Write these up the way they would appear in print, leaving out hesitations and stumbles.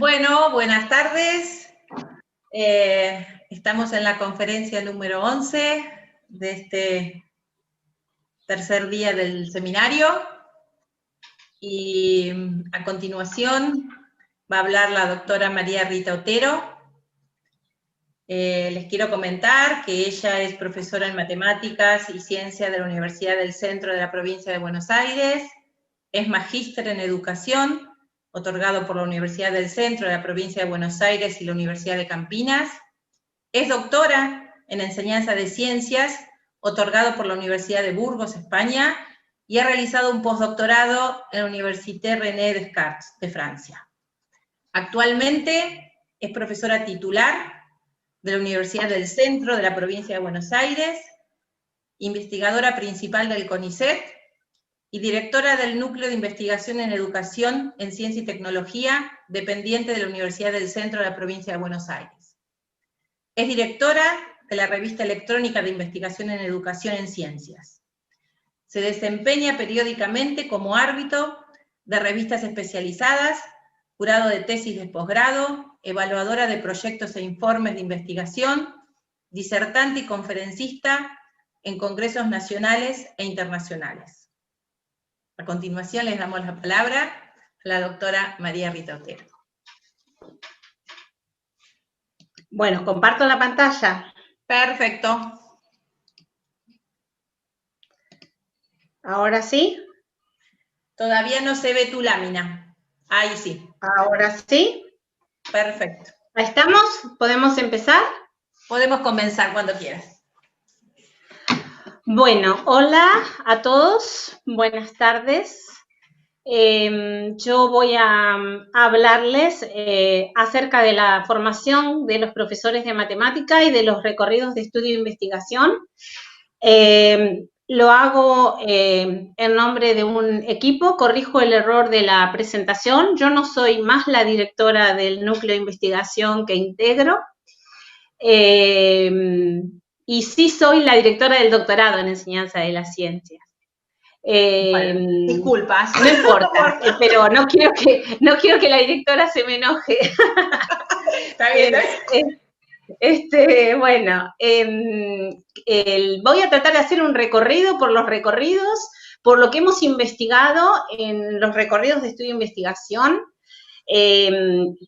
Bueno, buenas tardes. Estamos en la conferencia número 11 de este tercer día del seminario. Y a continuación va a hablar la doctora María Rita Otero. Les quiero comentar que ella es profesora en Matemáticas y Ciencia de la Universidad del Centro de la Provincia de Buenos Aires, es magíster en Educación, otorgado por la Universidad del Centro de la Provincia de Buenos Aires y la Universidad de Campinas, es doctora en Enseñanza de Ciencias, otorgado por la Universidad de Burgos, España, y ha realizado un postdoctorado en la Université René Descartes, de Francia. Actualmente es profesora titular de la Universidad del Centro de la Provincia de Buenos Aires, investigadora principal del CONICET y directora del Núcleo de Investigación en Educación en Ciencia y Tecnología, dependiente de la Universidad del Centro de la Provincia de Buenos Aires. Es directora de la Revista Electrónica de Investigación en Educación en Ciencias. Se desempeña periódicamente como árbitro de revistas especializadas, jurado de tesis de posgrado, evaluadora de proyectos e informes de investigación, disertante y conferencista en congresos nacionales e internacionales. A continuación les damos la palabra a la doctora María Rita Otero. Bueno, comparto la pantalla. Perfecto. ¿Ahora sí? Todavía no se ve tu lámina. Ahí sí. ¿Ahora sí? Perfecto. ¿Ahí estamos? ¿Podemos empezar? Podemos comenzar cuando quieras. Bueno, hola a todos. Buenas tardes. Yo voy a hablarles acerca de la formación de los profesores de matemática y de los recorridos de estudio e investigación. Lo hago en nombre de un equipo, corrijo el error de la presentación. Yo no soy más la directora del núcleo de investigación que integro, y sí soy la directora del doctorado en enseñanza de las ciencias. Bueno, disculpas. No importa, pero no quiero que la directora se me enoje. Está bien. Bueno, voy a tratar de hacer un recorrido por los recorridos, por lo que hemos investigado en los recorridos de estudio e investigación,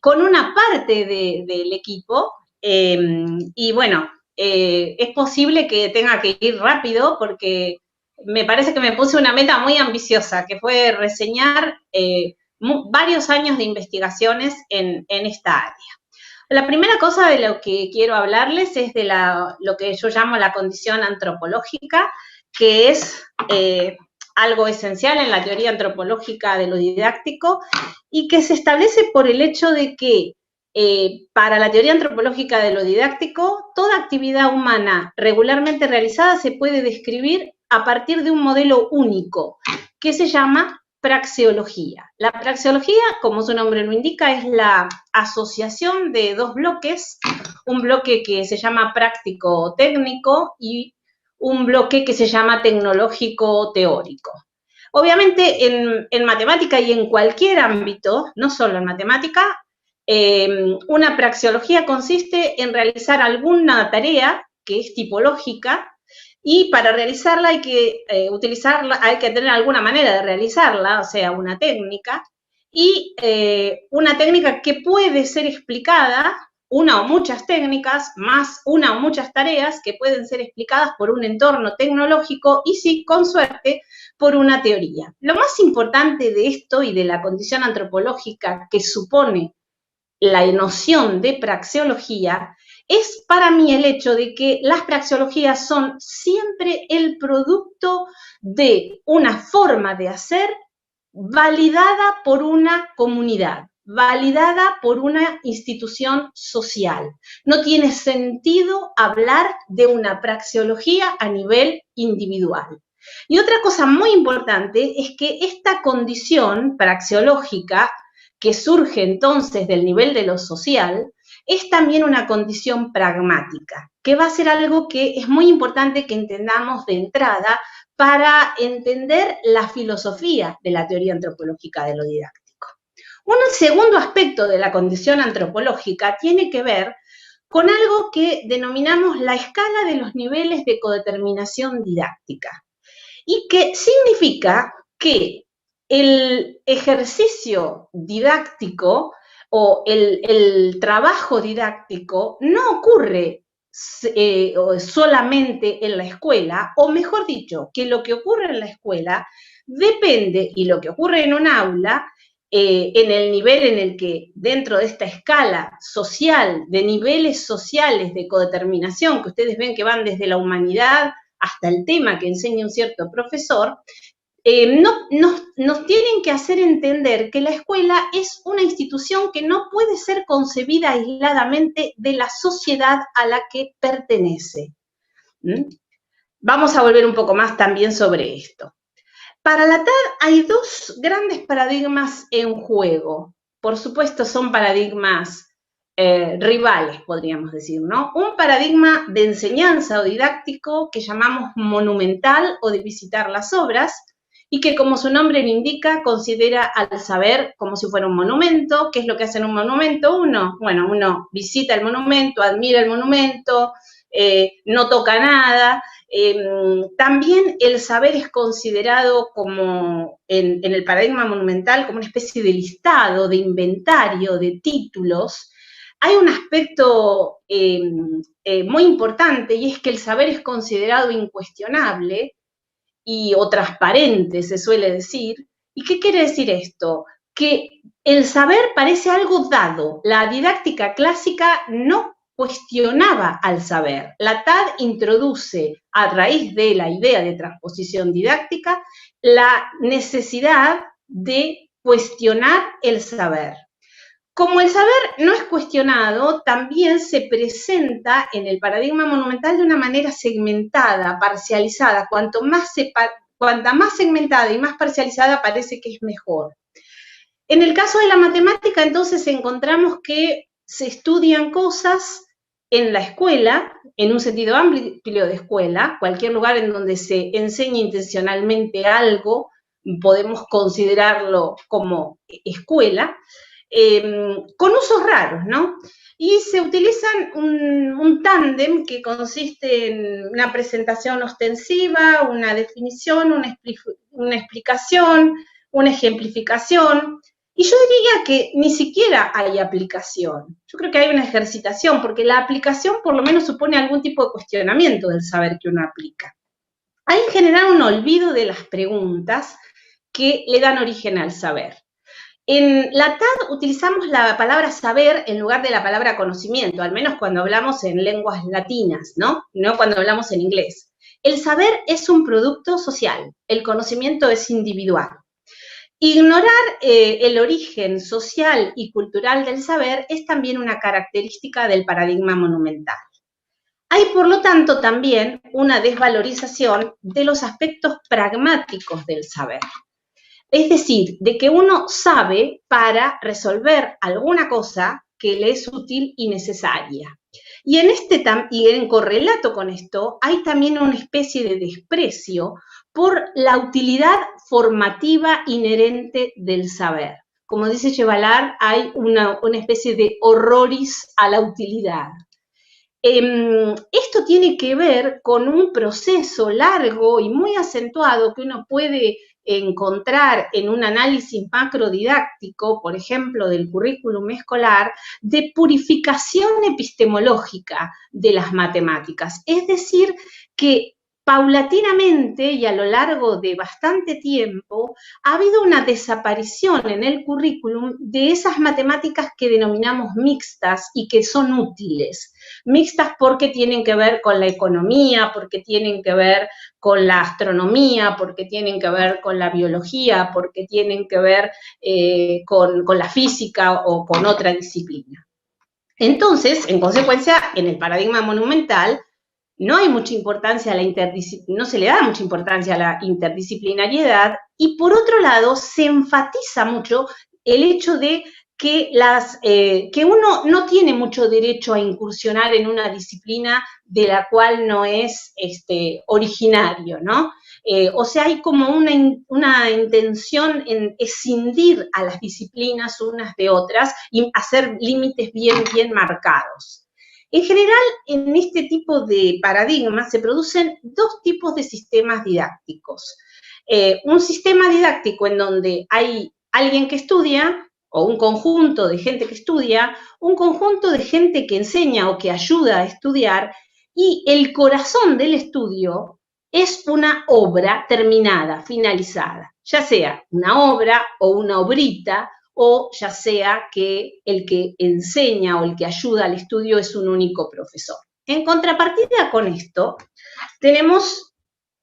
con una parte del equipo, y bueno, es posible que tenga que ir rápido porque me parece que me puse una meta muy ambiciosa, que fue reseñar varios años de investigaciones en esta área. La primera cosa de lo que quiero hablarles es de lo que yo llamo la condición antropológica, que es algo esencial en la teoría antropológica de lo didáctico y que se establece por el hecho de que para la teoría antropológica de lo didáctico, toda actividad humana regularmente realizada se puede describir a partir de un modelo único, que se llama praxeología. La praxeología, como su nombre lo indica, es la asociación de dos bloques, un bloque que se llama práctico-técnico y un bloque que se llama tecnológico-teórico. Obviamente, en matemática y en cualquier ámbito, no solo en matemática, una praxeología consiste en realizar alguna tarea que es tipológica, y para realizarla hay que hay que tener alguna manera de realizarla, o sea, una técnica, y una técnica que puede ser explicada, una o muchas técnicas, más una o muchas tareas que pueden ser explicadas por un entorno tecnológico y, sí, con suerte, por una teoría. Lo más importante de esto y de la condición antropológica que supone la noción de praxeología es para mí el hecho de que las praxeologías son siempre el producto de una forma de hacer validada por una comunidad, validada por una institución social. No tiene sentido hablar de una praxeología a nivel individual. Y otra cosa muy importante es que esta condición praxeológica, que surge entonces del nivel de lo social, es también una condición pragmática, que va a ser algo que es muy importante que entendamos de entrada para entender la filosofía de la teoría antropológica de lo didáctico. Un segundo aspecto de la condición antropológica tiene que ver con algo que denominamos la escala de los niveles de codeterminación didáctica, y que significa que el ejercicio didáctico o el trabajo didáctico no ocurre solamente en la escuela, o mejor dicho, que lo que ocurre en la escuela depende, y lo que ocurre en un aula, en el nivel en el que dentro de esta escala social, de niveles sociales de codeterminación, que ustedes ven que van desde la humanidad hasta el tema que enseña un cierto profesor, nos tienen que hacer entender que la escuela es una institución que no puede ser concebida aisladamente de la sociedad a la que pertenece. Vamos a volver un poco más también sobre esto. Para la TAD hay dos grandes paradigmas en juego. Por supuesto, son paradigmas rivales, podríamos decir, ¿no? Un paradigma de enseñanza o didáctico que llamamos monumental o de visitar las obras, y que, como su nombre lo indica, considera al saber como si fuera un monumento. ¿Qué es lo que hace en un monumento uno? Bueno, uno visita el monumento, admira el monumento, no toca nada. También el saber es considerado como, en el paradigma monumental, como una especie de listado, de inventario, de títulos. Hay un aspecto muy importante, y es que el saber es considerado incuestionable o transparente, se suele decir. ¿Y qué quiere decir esto? Que el saber parece algo dado. La didáctica clásica no cuestionaba al saber. La TAD introduce, a raíz de la idea de transposición didáctica, la necesidad de cuestionar el saber. Como el saber no es cuestionado, también se presenta en el paradigma monumental de una manera segmentada, parcializada. Cuanta más segmentada y más parcializada parece que es mejor. En el caso de la matemática, entonces, encontramos que se estudian cosas en la escuela, en un sentido amplio de escuela. Cualquier lugar en donde se enseñe intencionalmente algo, podemos considerarlo como escuela. Con usos raros, ¿no? Y se utilizan un tándem que consiste en una presentación ostensiva, una definición, una explicación, una ejemplificación. Y yo diría que ni siquiera hay aplicación. Yo creo que hay una ejercitación, porque la aplicación por lo menos supone algún tipo de cuestionamiento del saber que uno aplica. Hay en general un olvido de las preguntas que le dan origen al saber. En la TAD utilizamos la palabra saber en lugar de la palabra conocimiento, al menos cuando hablamos en lenguas latinas, ¿no? No cuando hablamos en inglés. El saber es un producto social, el conocimiento es individual. Ignorar el origen social y cultural del saber es también una característica del paradigma monumental. Hay, por lo tanto, también una desvalorización de los aspectos pragmáticos del saber. Es decir, de que uno sabe para resolver alguna cosa que le es útil y necesaria. Y en correlato con esto, hay también una especie de desprecio por la utilidad formativa inherente del saber. Como dice Chevalar, hay una especie de horroris a la utilidad. Esto tiene que ver con un proceso largo y muy acentuado que uno puede encontrar en un análisis macrodidáctico, por ejemplo, del currículum escolar, de purificación epistemológica de las matemáticas. Es decir, que paulatinamente y a lo largo de bastante tiempo ha habido una desaparición en el currículum de esas matemáticas que denominamos mixtas y que son útiles. Mixtas porque tienen que ver con la economía, porque tienen que ver con la astronomía, porque tienen que ver con la biología, porque tienen que ver con la física o con otra disciplina. Entonces, en consecuencia, en el paradigma monumental, no hay mucha importancia a no se le da mucha importancia a la interdisciplinariedad, y por otro lado se enfatiza mucho el hecho de que uno no tiene mucho derecho a incursionar en una disciplina de la cual no es originario, ¿no? O sea, hay como una intención en escindir a las disciplinas unas de otras y hacer límites bien marcados. En general, en este tipo de paradigmas se producen dos tipos de sistemas didácticos. Un sistema didáctico en donde hay alguien que estudia, o un conjunto de gente que estudia, un conjunto de gente que enseña o que ayuda a estudiar, y el corazón del estudio es una obra terminada, finalizada, ya sea una obra o una obrita, o ya sea que el que enseña o el que ayuda al estudio es un único profesor. En contrapartida con esto, tenemos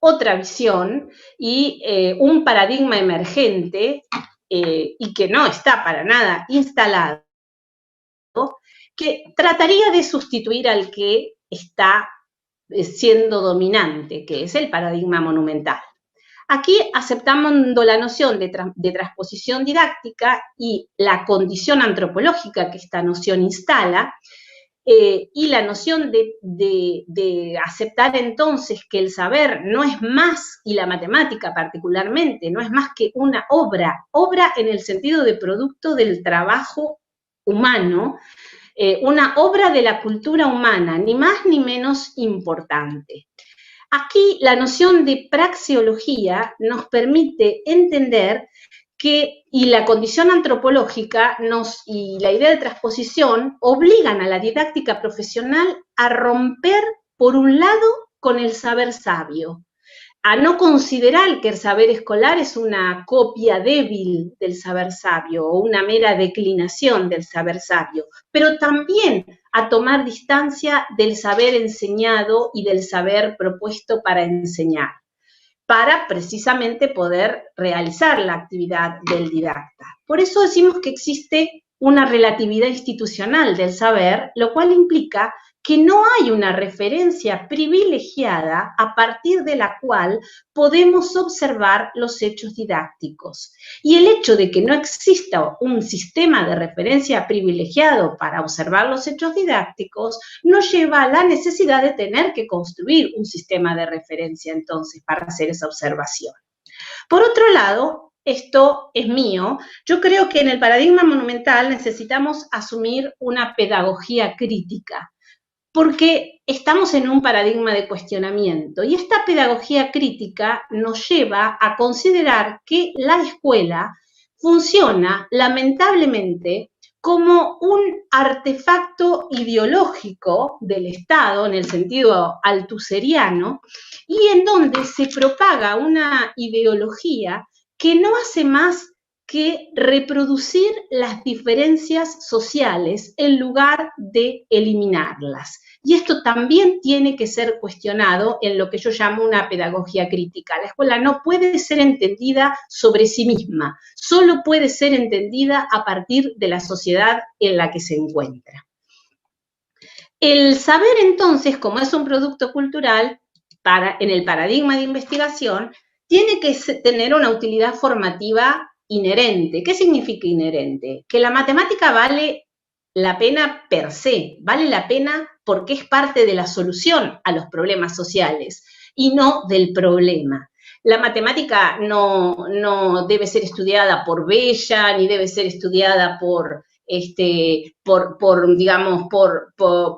otra visión y un paradigma emergente y que no está para nada instalado, que trataría de sustituir al que está siendo dominante, que es el paradigma monumental. Aquí, aceptando la noción de transposición didáctica y la condición antropológica que esta noción instala, y la noción de aceptar entonces que el saber no es más, y la matemática particularmente, no es más que una obra en el sentido de producto del trabajo humano, una obra de la cultura humana, ni más ni menos importante. Aquí la noción de praxeología nos permite entender que, y la condición antropológica y la idea de transposición obligan a la didáctica profesional a romper, por un lado, con el saber sabio, a no considerar que el saber escolar es una copia débil del saber sabio o una mera declinación del saber sabio, pero también a tomar distancia del saber enseñado y del saber propuesto para enseñar, para precisamente poder realizar la actividad del didacta. Por eso decimos que existe una relatividad institucional del saber, lo cual implica que no hay una referencia privilegiada a partir de la cual podemos observar los hechos didácticos. Y el hecho de que no exista un sistema de referencia privilegiado para observar los hechos didácticos nos lleva a la necesidad de tener que construir un sistema de referencia entonces para hacer esa observación. Por otro lado, esto es mío, yo creo que en el paradigma monumental necesitamos asumir una pedagogía crítica, porque estamos en un paradigma de cuestionamiento y esta pedagogía crítica nos lleva a considerar que la escuela funciona lamentablemente como un artefacto ideológico del Estado, en el sentido altuseriano, y en donde se propaga una ideología que no hace más que reproducir las diferencias sociales en lugar de eliminarlas. Y esto también tiene que ser cuestionado en lo que yo llamo una pedagogía crítica. La escuela no puede ser entendida sobre sí misma, solo puede ser entendida a partir de la sociedad en la que se encuentra. El saber, entonces, como es un producto cultural, en el paradigma de investigación, tiene que tener una utilidad formativa inherente. ¿Qué significa inherente? Que la matemática vale la pena per se, vale la pena porque es parte de la solución a los problemas sociales y no del problema. La matemática no debe ser estudiada por Bella, ni debe ser estudiada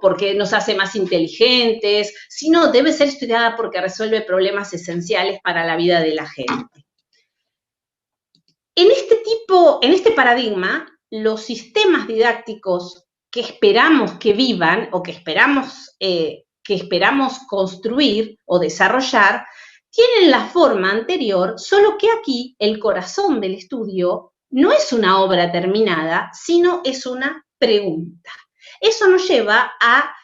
porque nos hace más inteligentes, sino debe ser estudiada porque resuelve problemas esenciales para la vida de la gente. En este paradigma, los sistemas didácticos que esperamos que vivan o que esperamos construir o desarrollar, tienen la forma anterior, solo que aquí el corazón del estudio no es una obra terminada, sino es una pregunta. Eso nos lleva a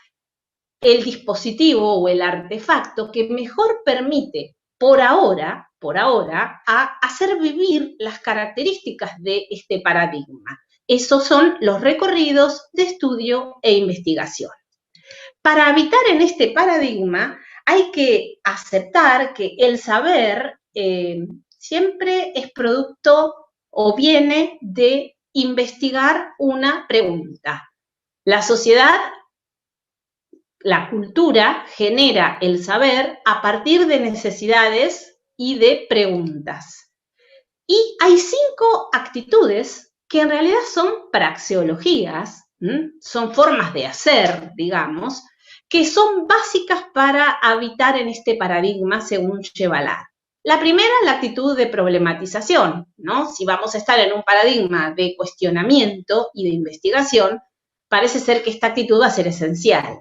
el dispositivo o el artefacto que mejor permite, por ahora, a hacer vivir las características de este paradigma. Esos son los recorridos de estudio e investigación. Para habitar en este paradigma, hay que aceptar que el saber siempre es producto o viene de investigar una pregunta. La sociedad, la cultura genera el saber a partir de necesidades y de preguntas. Y hay 5 actitudes que en realidad son praxeologías, son formas de hacer, digamos, que son básicas para habitar en este paradigma según Chevalar. La primera es la actitud de problematización, ¿no? Si vamos a estar en un paradigma de cuestionamiento y de investigación, parece ser que esta actitud va a ser esencial.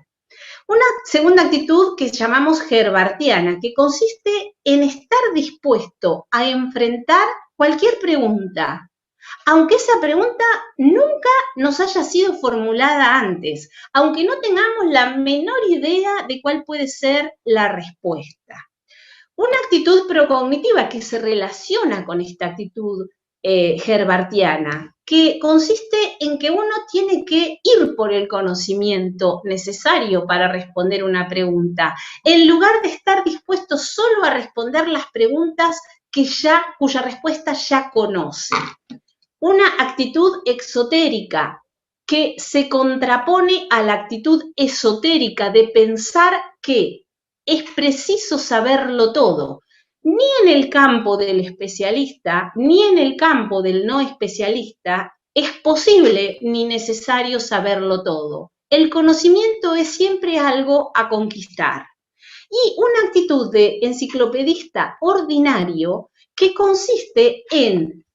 Una segunda actitud que llamamos herbartiana, que consiste en estar dispuesto a enfrentar cualquier pregunta, aunque esa pregunta nunca nos haya sido formulada antes, aunque no tengamos la menor idea de cuál puede ser la respuesta. Una actitud procognitiva que se relaciona con esta actitud herbartiana, que consiste en que uno tiene que ir por el conocimiento necesario para responder una pregunta, en lugar de estar dispuesto solo a responder las preguntas cuya respuesta ya conoce. Una actitud exotérica que se contrapone a la actitud esotérica de pensar que es preciso saberlo todo. Ni en el campo del especialista, ni en el campo del no especialista, es posible ni necesario saberlo todo. El conocimiento es siempre algo a conquistar. Y una actitud de enciclopedista ordinario que consiste en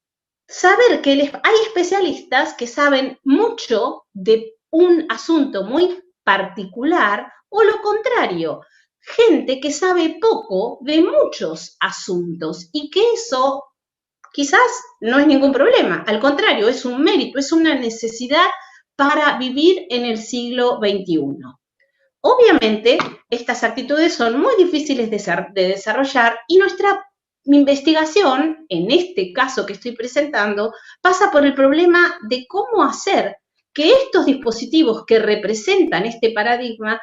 saber que hay especialistas que saben mucho de un asunto muy particular o lo contrario, gente que sabe poco de muchos asuntos y que eso quizás no es ningún problema, al contrario, es un mérito, es una necesidad para vivir en el siglo XXI. Obviamente, estas actitudes son muy difíciles de desarrollar y nuestra investigación, en este caso que estoy presentando, pasa por el problema de cómo hacer que estos dispositivos que representan este paradigma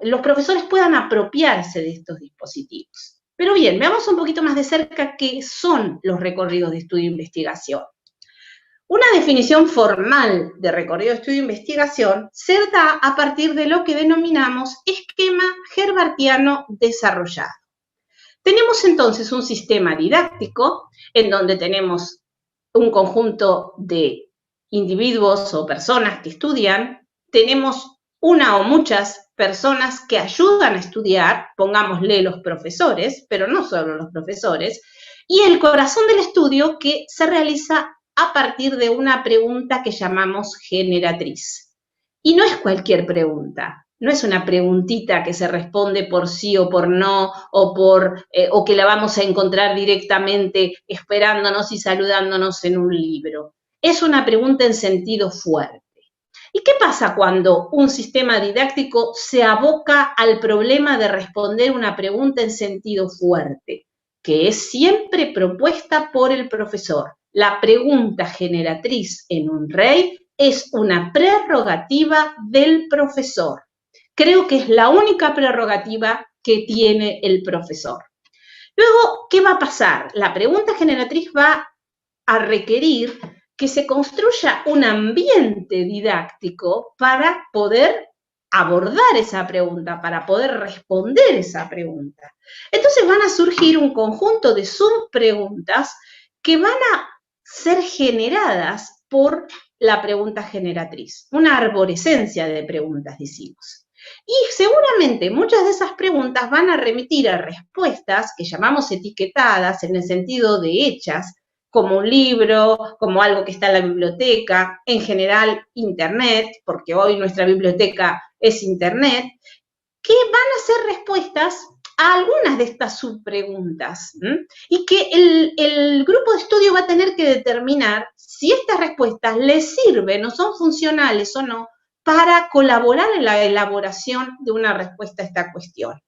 los profesores puedan apropiarse de estos dispositivos. Pero bien, veamos un poquito más de cerca qué son los recorridos de estudio e investigación. Una definición formal de recorrido de estudio e investigación se da a partir de lo que denominamos esquema herbartiano desarrollado. Tenemos entonces un sistema didáctico en donde tenemos un conjunto de individuos o personas que estudian, tenemos una o muchas personas que ayudan a estudiar, pongámosle los profesores, pero no solo los profesores, y el corazón del estudio que se realiza a partir de una pregunta que llamamos generatriz. Y no es cualquier pregunta, no es una preguntita que se responde por sí o por no, o que la vamos a encontrar directamente esperándonos y saludándonos en un libro. Es una pregunta en sentido fuerte. ¿Y qué pasa cuando un sistema didáctico se aboca al problema de responder una pregunta en sentido fuerte, que es siempre propuesta por el profesor? La pregunta generatriz en un REI es una prerrogativa del profesor. Creo que es la única prerrogativa que tiene el profesor. Luego, ¿qué va a pasar? La pregunta generatriz va a requerir que se construya un ambiente didáctico para poder abordar esa pregunta, para poder responder esa pregunta. Entonces van a surgir un conjunto de subpreguntas que van a ser generadas por la pregunta generatriz, una arborescencia de preguntas, decimos. Y seguramente muchas de esas preguntas van a remitir a respuestas que llamamos etiquetadas en el sentido de hechas, como un libro, como algo que está en la biblioteca, en general Internet, porque hoy nuestra biblioteca es Internet, que van a ser respuestas a algunas de estas subpreguntas, y que el grupo de estudio va a tener que determinar si estas respuestas les sirven o son funcionales o no para colaborar en la elaboración de una respuesta a esta cuestión.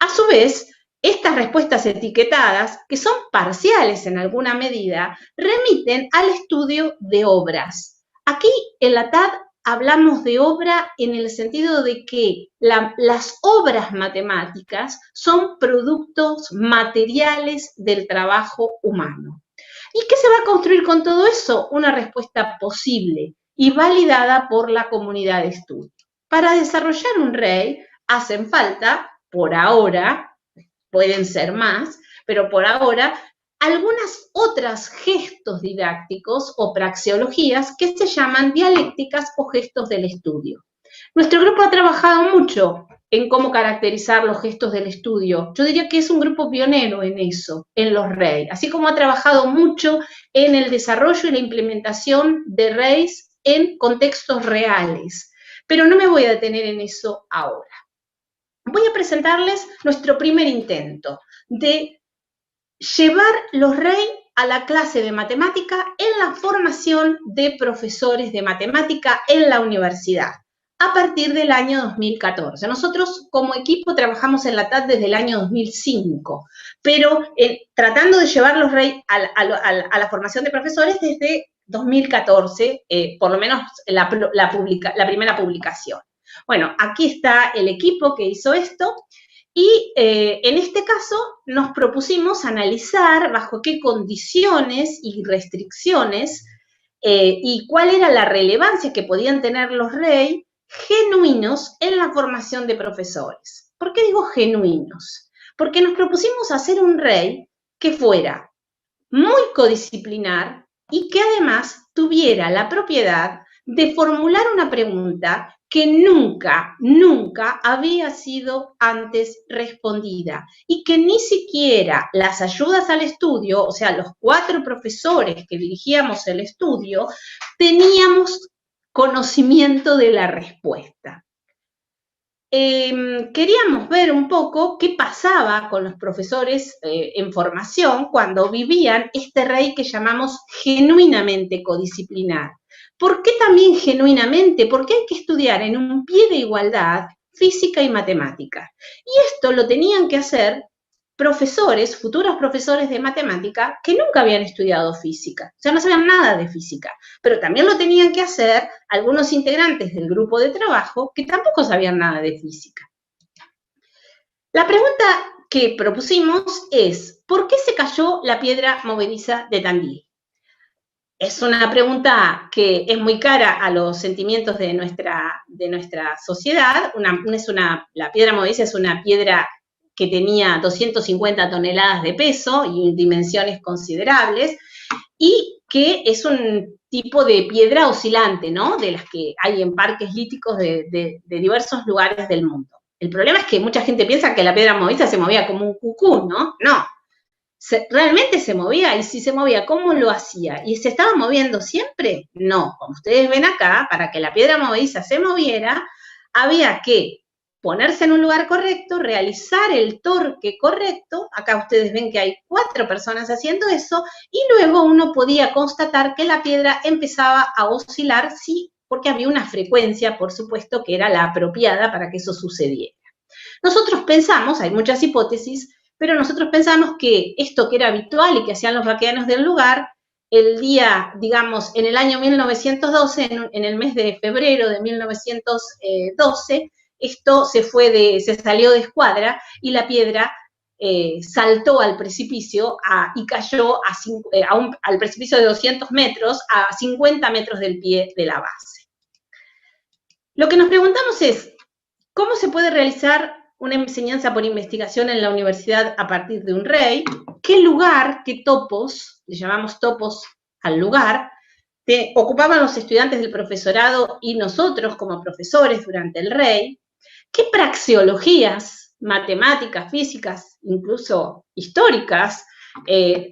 A su vez, estas respuestas etiquetadas, que son parciales en alguna medida, remiten al estudio de obras. Aquí en la TAD hablamos de obra en el sentido de que las obras matemáticas son productos materiales del trabajo humano. ¿Y qué se va a construir con todo eso? Una respuesta posible y validada por la comunidad de estudio. Para desarrollar un REI hacen falta, por ahora, pueden ser más, pero por ahora, algunas otras gestos didácticos o praxeologías que se llaman dialécticas o gestos del estudio. Nuestro grupo ha trabajado mucho en cómo caracterizar los gestos del estudio. Yo diría que es un grupo pionero en eso, en los REI, así como ha trabajado mucho en el desarrollo y la implementación de REIs en contextos reales. Pero no me voy a detener en eso ahora. Voy a presentarles nuestro primer intento de llevar los REI a la clase de matemática en la formación de profesores de matemática en la universidad, a partir del año 2014. Nosotros como equipo trabajamos en la TAD desde el año 2005, pero tratando de llevar los REI a la formación de profesores desde 2014, por lo menos la primera publicación. Bueno, aquí está el equipo que hizo esto. Y en este caso nos propusimos analizar bajo qué condiciones y restricciones y cuál era la relevancia que podían tener los REI genuinos en la formación de profesores. ¿Por qué digo genuinos? Porque nos propusimos hacer un REI que fuera muy codisciplinar y que además tuviera la propiedad de formular una pregunta que nunca había sido antes respondida y que ni siquiera las ayudas al estudio, o sea, los 4 profesores que dirigíamos el estudio, teníamos conocimiento de la respuesta. Queríamos ver un poco qué pasaba con los profesores en formación cuando vivían este REI que llamamos genuinamente codisciplinar. ¿Por qué también genuinamente? Porque hay que estudiar en un pie de igualdad física y matemática. Y esto lo tenían que hacer profesores, futuros profesores de matemática, que nunca habían estudiado física, o sea, no sabían nada de física, pero también lo tenían que hacer algunos integrantes del grupo de trabajo que tampoco sabían nada de física. La pregunta que propusimos es, ¿por qué se cayó la piedra movediza de Tandil? Es una pregunta que es muy cara a los sentimientos de nuestra sociedad. La piedra movediza es una piedra que tenía 250 toneladas de peso y dimensiones considerables, y que es un tipo de piedra oscilante, ¿no? De las que hay en parques líticos de diversos lugares del mundo. El problema es que mucha gente piensa que la piedra movediza se movía como un cucú, ¿no? No. ¿Realmente se movía? Y si se movía, ¿cómo lo hacía? ¿Y se estaba moviendo siempre? No. Como ustedes ven acá, para que la piedra movediza se moviera, había que ponerse en un lugar correcto, realizar el torque correcto. Acá ustedes ven que hay 4 personas haciendo eso, y luego uno podía constatar que la piedra empezaba a oscilar, sí, porque había una frecuencia, por supuesto, que era la apropiada para que eso sucediera. Nosotros pensamos, hay muchas hipótesis, pero nosotros pensamos que esto que era habitual y que hacían los vaqueanos del lugar, el día, digamos, en el año 1912, en el mes de febrero de 1912, esto se salió de escuadra y la piedra saltó al precipicio y cayó al precipicio de 200 metros, a 50 metros del pie de la base. Lo que nos preguntamos es, ¿cómo se puede realizar una enseñanza por investigación en la universidad a partir de un REI? ¿Qué lugar, qué topos, le llamamos topos al lugar, ocupaban los estudiantes del profesorado y nosotros como profesores durante el REI? ¿Qué praxeologías, matemáticas, físicas, incluso históricas,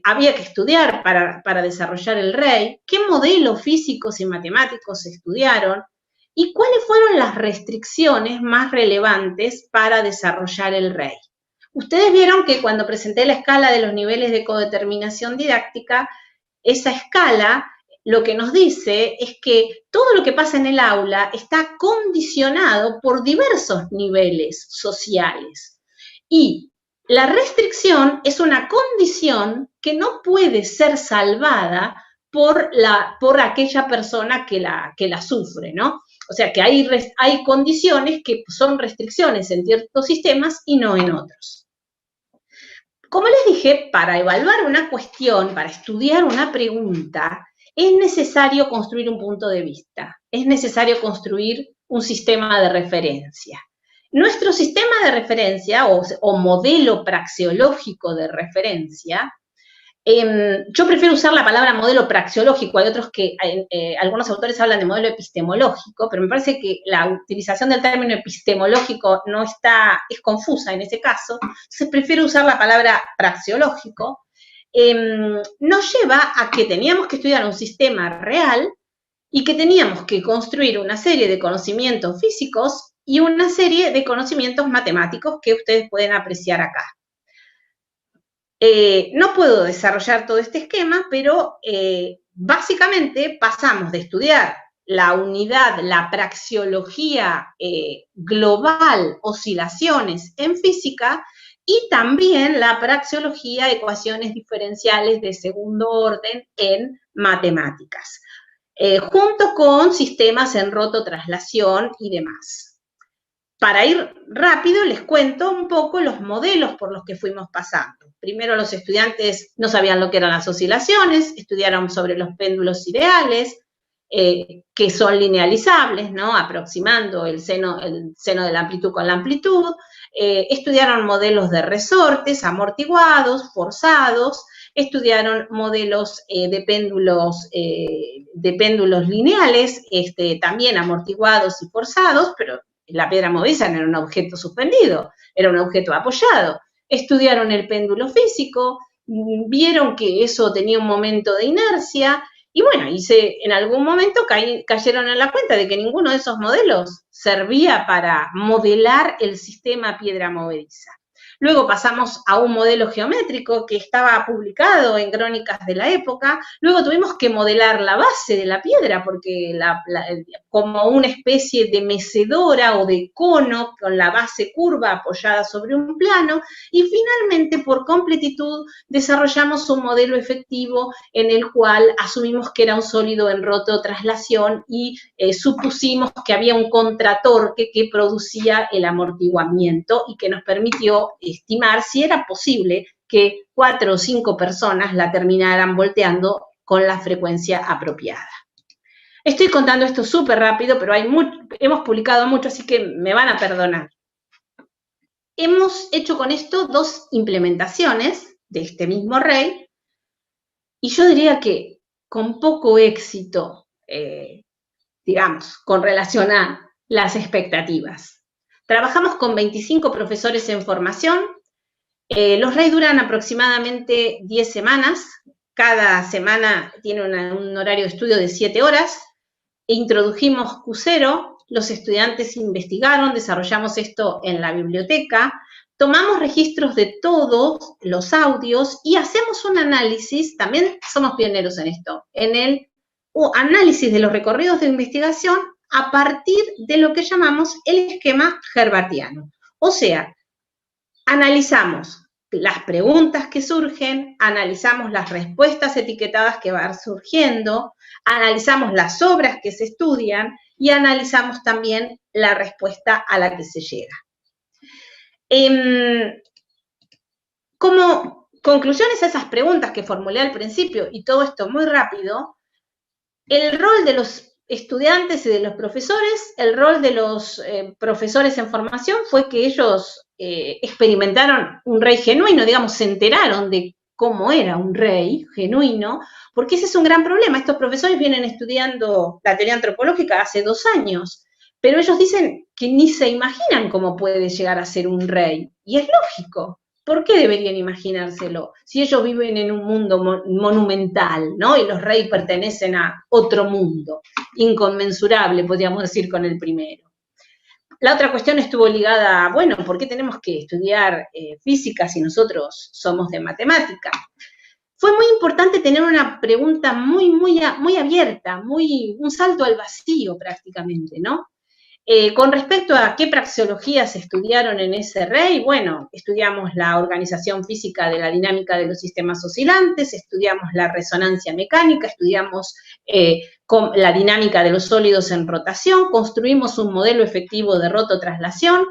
había que estudiar para desarrollar el REI? ¿Qué modelos físicos y matemáticos se estudiaron? ¿Y cuáles fueron las restricciones más relevantes para desarrollar el REI? Ustedes vieron que cuando presenté la escala de los niveles de codeterminación didáctica, esa escala lo que nos dice es que todo lo que pasa en el aula está condicionado por diversos niveles sociales. Y la restricción es una condición que no puede ser salvada por aquella persona que la sufre, ¿no? O sea, que hay condiciones que son restricciones en ciertos sistemas y no en otros. Como les dije, para evaluar una cuestión, para estudiar una pregunta, es necesario construir un punto de vista, es necesario construir un sistema de referencia. Nuestro sistema de referencia o modelo praxeológico de referencia, yo prefiero usar la palabra modelo praxeológico, hay otros que, algunos autores hablan de modelo epistemológico, pero me parece que la utilización del término epistemológico no está, es confusa en ese caso, entonces prefiero usar la palabra praxeológico. Nos lleva a que teníamos que estudiar un sistema real y que teníamos que construir una serie de conocimientos físicos y una serie de conocimientos matemáticos que ustedes pueden apreciar acá. No puedo desarrollar todo este esquema, pero básicamente pasamos de estudiar la unidad, la praxeología global, oscilaciones en física, y también la praxeología, ecuaciones diferenciales de segundo orden en matemáticas, junto con sistemas en rototraslación y demás. Para ir rápido, les cuento un poco los modelos por los que fuimos pasando. Primero, los estudiantes no sabían lo que eran las oscilaciones, estudiaron sobre los péndulos ideales, que son linealizables, ¿no? Aproximando el seno de la amplitud con la amplitud. Estudiaron modelos de resortes, amortiguados, forzados. Estudiaron modelos de péndulos lineales, también amortiguados y forzados, pero la piedra movediza no era un objeto suspendido, era un objeto apoyado. Estudiaron el péndulo físico, vieron que eso tenía un momento de inercia, y bueno, en algún momento cayeron en la cuenta de que ninguno de esos modelos servía para modelar el sistema piedra movediza. Luego pasamos a un modelo geométrico que estaba publicado en crónicas de la época. Luego tuvimos que modelar la base de la piedra, porque como una especie de mecedora o de cono con la base curva apoyada sobre un plano. Y finalmente, por completitud, desarrollamos un modelo efectivo en el cual asumimos que era un sólido en rototraslación y supusimos que había un contratorque que producía el amortiguamiento y que nos permitió estimar si era posible que 4 o 5 personas la terminaran volteando con la frecuencia apropiada. Estoy contando esto súper rápido, pero hemos publicado mucho, así que me van a perdonar. Hemos hecho con esto 2 implementaciones de este mismo REI, y yo diría que con poco éxito, digamos, con relación a las expectativas. Trabajamos con 25 profesores en formación. Los REI duran aproximadamente 10 semanas. Cada semana tiene un horario de estudio de 7 horas. Introdujimos Q0, los estudiantes investigaron, desarrollamos esto en la biblioteca, tomamos registros de todos los audios y hacemos un análisis, también somos pioneros en esto, en el análisis de los recorridos de investigación a partir de lo que llamamos el esquema herbartiano. O sea, analizamos las preguntas que surgen, analizamos las respuestas etiquetadas que van surgiendo, analizamos las obras que se estudian y analizamos también la respuesta a la que se llega. Como conclusiones a esas preguntas que formulé al principio, y todo esto muy rápido, el rol de los estudiantes y de los profesores, el rol de los profesores en formación fue que ellos experimentaron un REI genuino, digamos, se enteraron de cómo era un REI genuino, porque ese es un gran problema. Estos profesores vienen estudiando la teoría antropológica hace 2 años, pero ellos dicen que ni se imaginan cómo puede llegar a ser un REI, y es lógico. ¿Por qué deberían imaginárselo? Si ellos viven en un mundo monumental, ¿no? Y los REI pertenecen a otro mundo, inconmensurable, podríamos decir, con el primero. La otra cuestión estuvo ligada a, bueno, ¿por qué tenemos que estudiar física si nosotros somos de matemática? Fue muy importante tener una pregunta muy abierta, un salto al vacío prácticamente, ¿no? Con respecto a qué praxeologías se estudiaron en ese REI, bueno, estudiamos la organización física de la dinámica de los sistemas oscilantes, estudiamos la resonancia mecánica, estudiamos la dinámica de los sólidos en rotación, construimos un modelo efectivo de rototraslación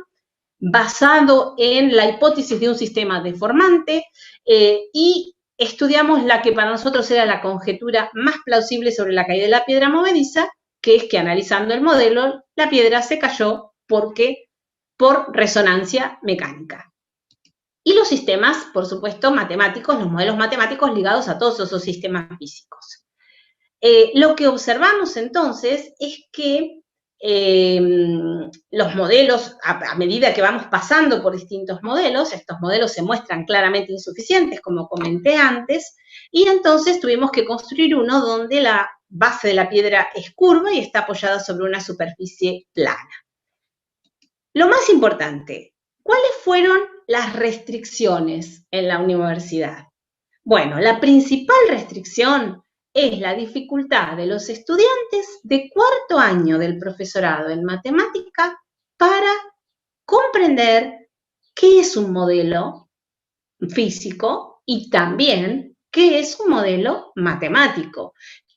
basado en la hipótesis de un sistema deformante y estudiamos la que para nosotros era la conjetura más plausible sobre la caída de la piedra movediza, que es que analizando el modelo, la piedra se cayó porque por resonancia mecánica. Y los sistemas, por supuesto, matemáticos, los modelos matemáticos ligados a todos esos sistemas físicos. Lo que observamos entonces es que los modelos, a medida que vamos pasando por distintos modelos, estos modelos se muestran claramente insuficientes, como comenté antes, y entonces tuvimos que construir uno donde la base de la piedra es curva y está apoyada sobre una superficie plana. Lo más importante, ¿cuáles fueron las restricciones en la universidad? Bueno, la principal restricción es la dificultad de los estudiantes de cuarto año del profesorado en matemática para comprender qué es un modelo físico y también qué es un modelo matemático.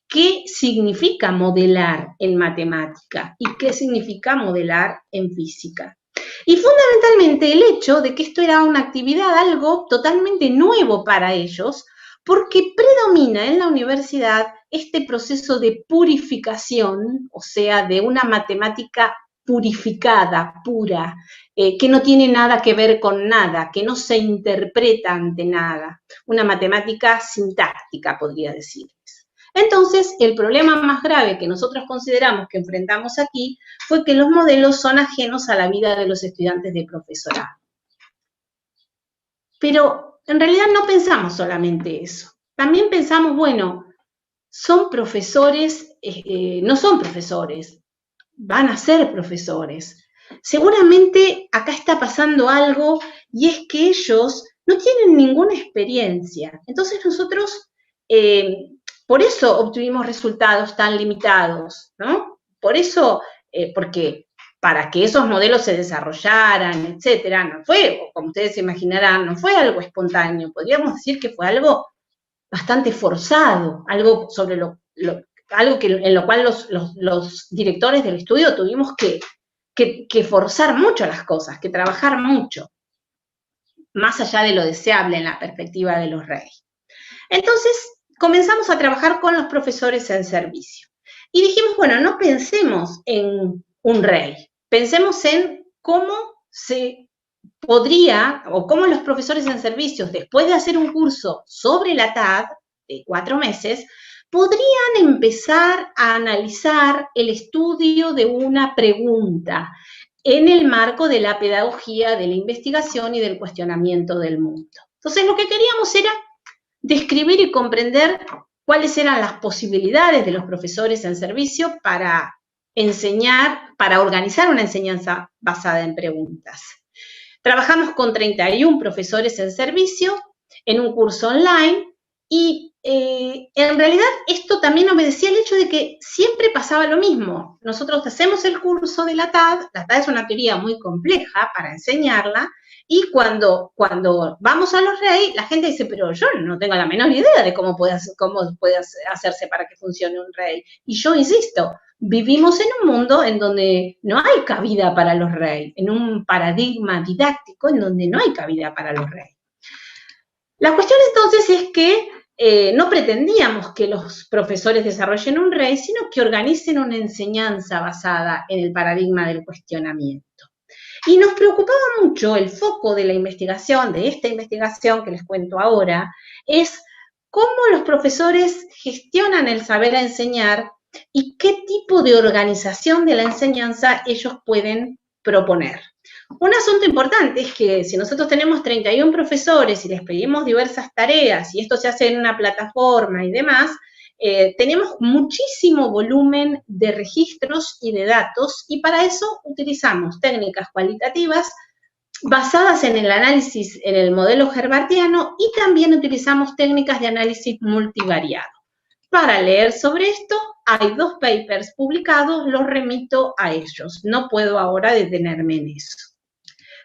¿Qué significa modelar en matemática y qué significa modelar en física? Y fundamentalmente el hecho de que esto era una actividad, algo totalmente nuevo para ellos, porque predomina en la universidad este proceso de purificación, o sea, de una matemática purificada, pura, que no tiene nada que ver con nada, que no se interpreta ante nada, una matemática sintáctica, podría decirles. Entonces, el problema más grave que nosotros consideramos que enfrentamos aquí fue que los modelos son ajenos a la vida de los estudiantes de profesorado. Pero en realidad no pensamos solamente eso. También pensamos, bueno, son profesores, no son profesores, van a ser profesores. Seguramente acá está pasando algo y es que ellos no tienen ninguna experiencia. Entonces nosotros, por eso obtuvimos resultados tan limitados, ¿no? Por eso, porque para que esos modelos se desarrollaran, etcétera, no fue, como ustedes se imaginarán, no fue algo espontáneo. Podríamos decir que fue algo bastante forzado, algo sobre algo en lo cual los directores del estudio tuvimos que forzar mucho las cosas, que trabajar mucho, más allá de lo deseable en la perspectiva de los reyes. Entonces, comenzamos a trabajar con los profesores en servicio. Y dijimos, bueno, no pensemos en un rey, pensemos en cómo se podría, o cómo los profesores en servicios, después de hacer un curso sobre la TAD de 4 meses, podrían empezar a analizar el estudio de una pregunta en el marco de la pedagogía, de la investigación y del cuestionamiento del mundo. Entonces, lo que queríamos era describir y comprender cuáles eran las posibilidades de los profesores en servicio para enseñar, para organizar una enseñanza basada en preguntas. Trabajamos con 31 profesores en servicio en un curso online y en realidad esto también obedecía al hecho de que siempre pasaba lo mismo. Nosotros hacemos el curso de la TAD es una teoría muy compleja para enseñarla, y cuando vamos a los REI, la gente dice, pero yo no tengo la menor idea de cómo puede hacerse para que funcione un REI. Y yo insisto, vivimos en un mundo en donde no hay cabida para los REI, en un paradigma didáctico en donde no hay cabida para los REI. La cuestión entonces es que no pretendíamos que los profesores desarrollen un REI, sino que organicen una enseñanza basada en el paradigma del cuestionamiento. Y nos preocupaba mucho el foco de la investigación, de esta investigación que les cuento ahora, es cómo los profesores gestionan el saber a enseñar y qué tipo de organización de la enseñanza ellos pueden proponer. Un asunto importante es que si nosotros tenemos 31 profesores y les pedimos diversas tareas y esto se hace en una plataforma y demás, tenemos muchísimo volumen de registros y de datos, y para eso utilizamos técnicas cualitativas basadas en el análisis en el modelo herbartiano, y también utilizamos técnicas de análisis multivariado. Para leer sobre esto, hay 2 papers publicados, los remito a ellos. No puedo ahora detenerme en eso.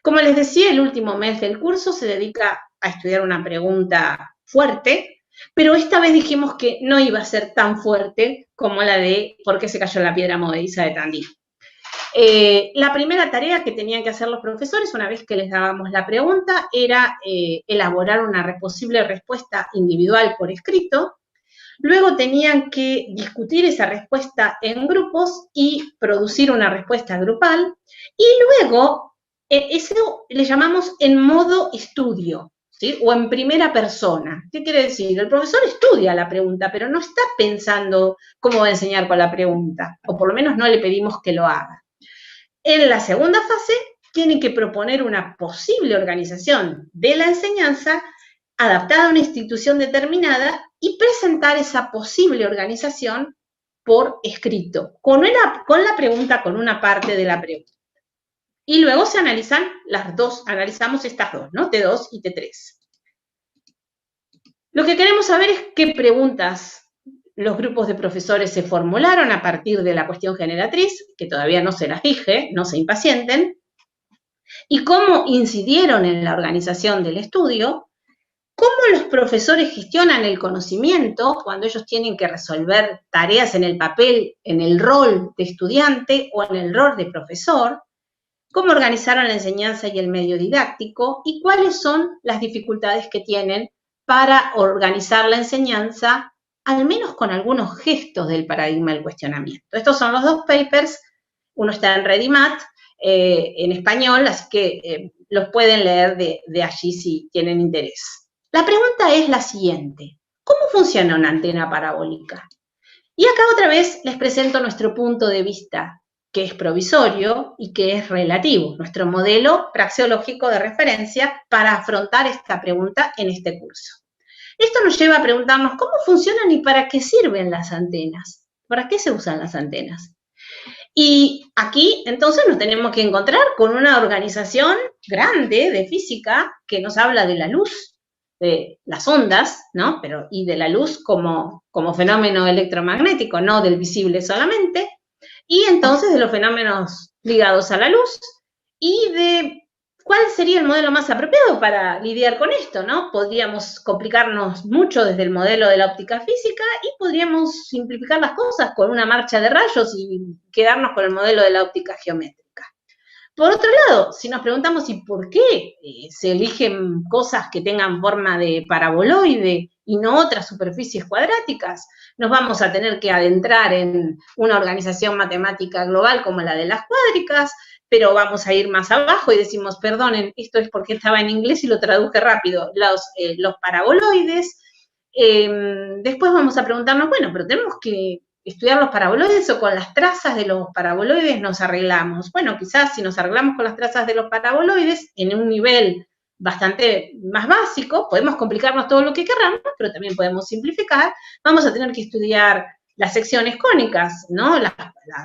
Como les decía, el último mes del curso se dedica a estudiar una pregunta fuerte, pero esta vez dijimos que no iba a ser tan fuerte como la de ¿por qué se cayó la piedra movediza de Tandil? La primera tarea que tenían que hacer los profesores, una vez que les dábamos la pregunta, era elaborar una posible respuesta individual por escrito. Luego tenían que discutir esa respuesta en grupos y producir una respuesta grupal. Y luego Eso le llamamos en modo estudio, ¿sí? O en primera persona. ¿Qué quiere decir? El profesor estudia la pregunta, pero no está pensando cómo va a enseñar con la pregunta, o por lo menos no le pedimos que lo haga. En la segunda fase, tienen que proponer una posible organización de la enseñanza adaptada a una institución determinada y presentar esa posible organización por escrito, con la pregunta, con una parte de la pregunta. Y luego se analizan las dos, analizamos estas dos, ¿no? T2 y T3. Lo que queremos saber es qué preguntas los grupos de profesores se formularon a partir de la cuestión generatriz, que todavía no se las dije, no se impacienten, y cómo incidieron en la organización del estudio, cómo los profesores gestionan el conocimiento cuando ellos tienen que resolver tareas en el papel, en el rol de estudiante o en el rol de profesor, cómo organizaron la enseñanza y el medio didáctico y cuáles son las dificultades que tienen para organizar la enseñanza, al menos con algunos gestos del paradigma del cuestionamiento. Estos son los dos papers, uno está en ReadyMath, en español, así que los pueden leer de allí si tienen interés. La pregunta es la siguiente: ¿cómo funciona una antena parabólica? Y acá otra vez les presento nuestro punto de vista, que es provisorio y que es relativo, nuestro modelo praxeológico de referencia para afrontar esta pregunta en este curso. Esto nos lleva a preguntarnos cómo funcionan y para qué sirven las antenas. ¿Para qué se usan las antenas? Y aquí, entonces, nos tenemos que encontrar con una organización grande de física que nos habla de la luz, de las ondas, ¿no? Y de la luz como fenómeno electromagnético, no del visible solamente, y entonces de los fenómenos ligados a la luz y de cuál sería el modelo más apropiado para lidiar con esto, ¿no? Podríamos complicarnos mucho desde el modelo de la óptica física y podríamos simplificar las cosas con una marcha de rayos y quedarnos con el modelo de la óptica geométrica. Por otro lado, si nos preguntamos ¿y por qué se eligen cosas que tengan forma de paraboloide y no otras superficies cuadráticas? Nos vamos a tener que adentrar en una organización matemática global como la de las cuádricas, pero vamos a ir más abajo y decimos, perdonen, esto es porque estaba en inglés y lo traduje rápido, los paraboloides. Después vamos a preguntarnos, bueno, pero tenemos que estudiar los paraboloides o con las trazas de los paraboloides nos arreglamos. Bueno, quizás si nos arreglamos con las trazas de los paraboloides en un nivel bastante más básico, podemos complicarnos todo lo que queramos, pero también podemos simplificar. Vamos a tener que estudiar las secciones cónicas, ¿no?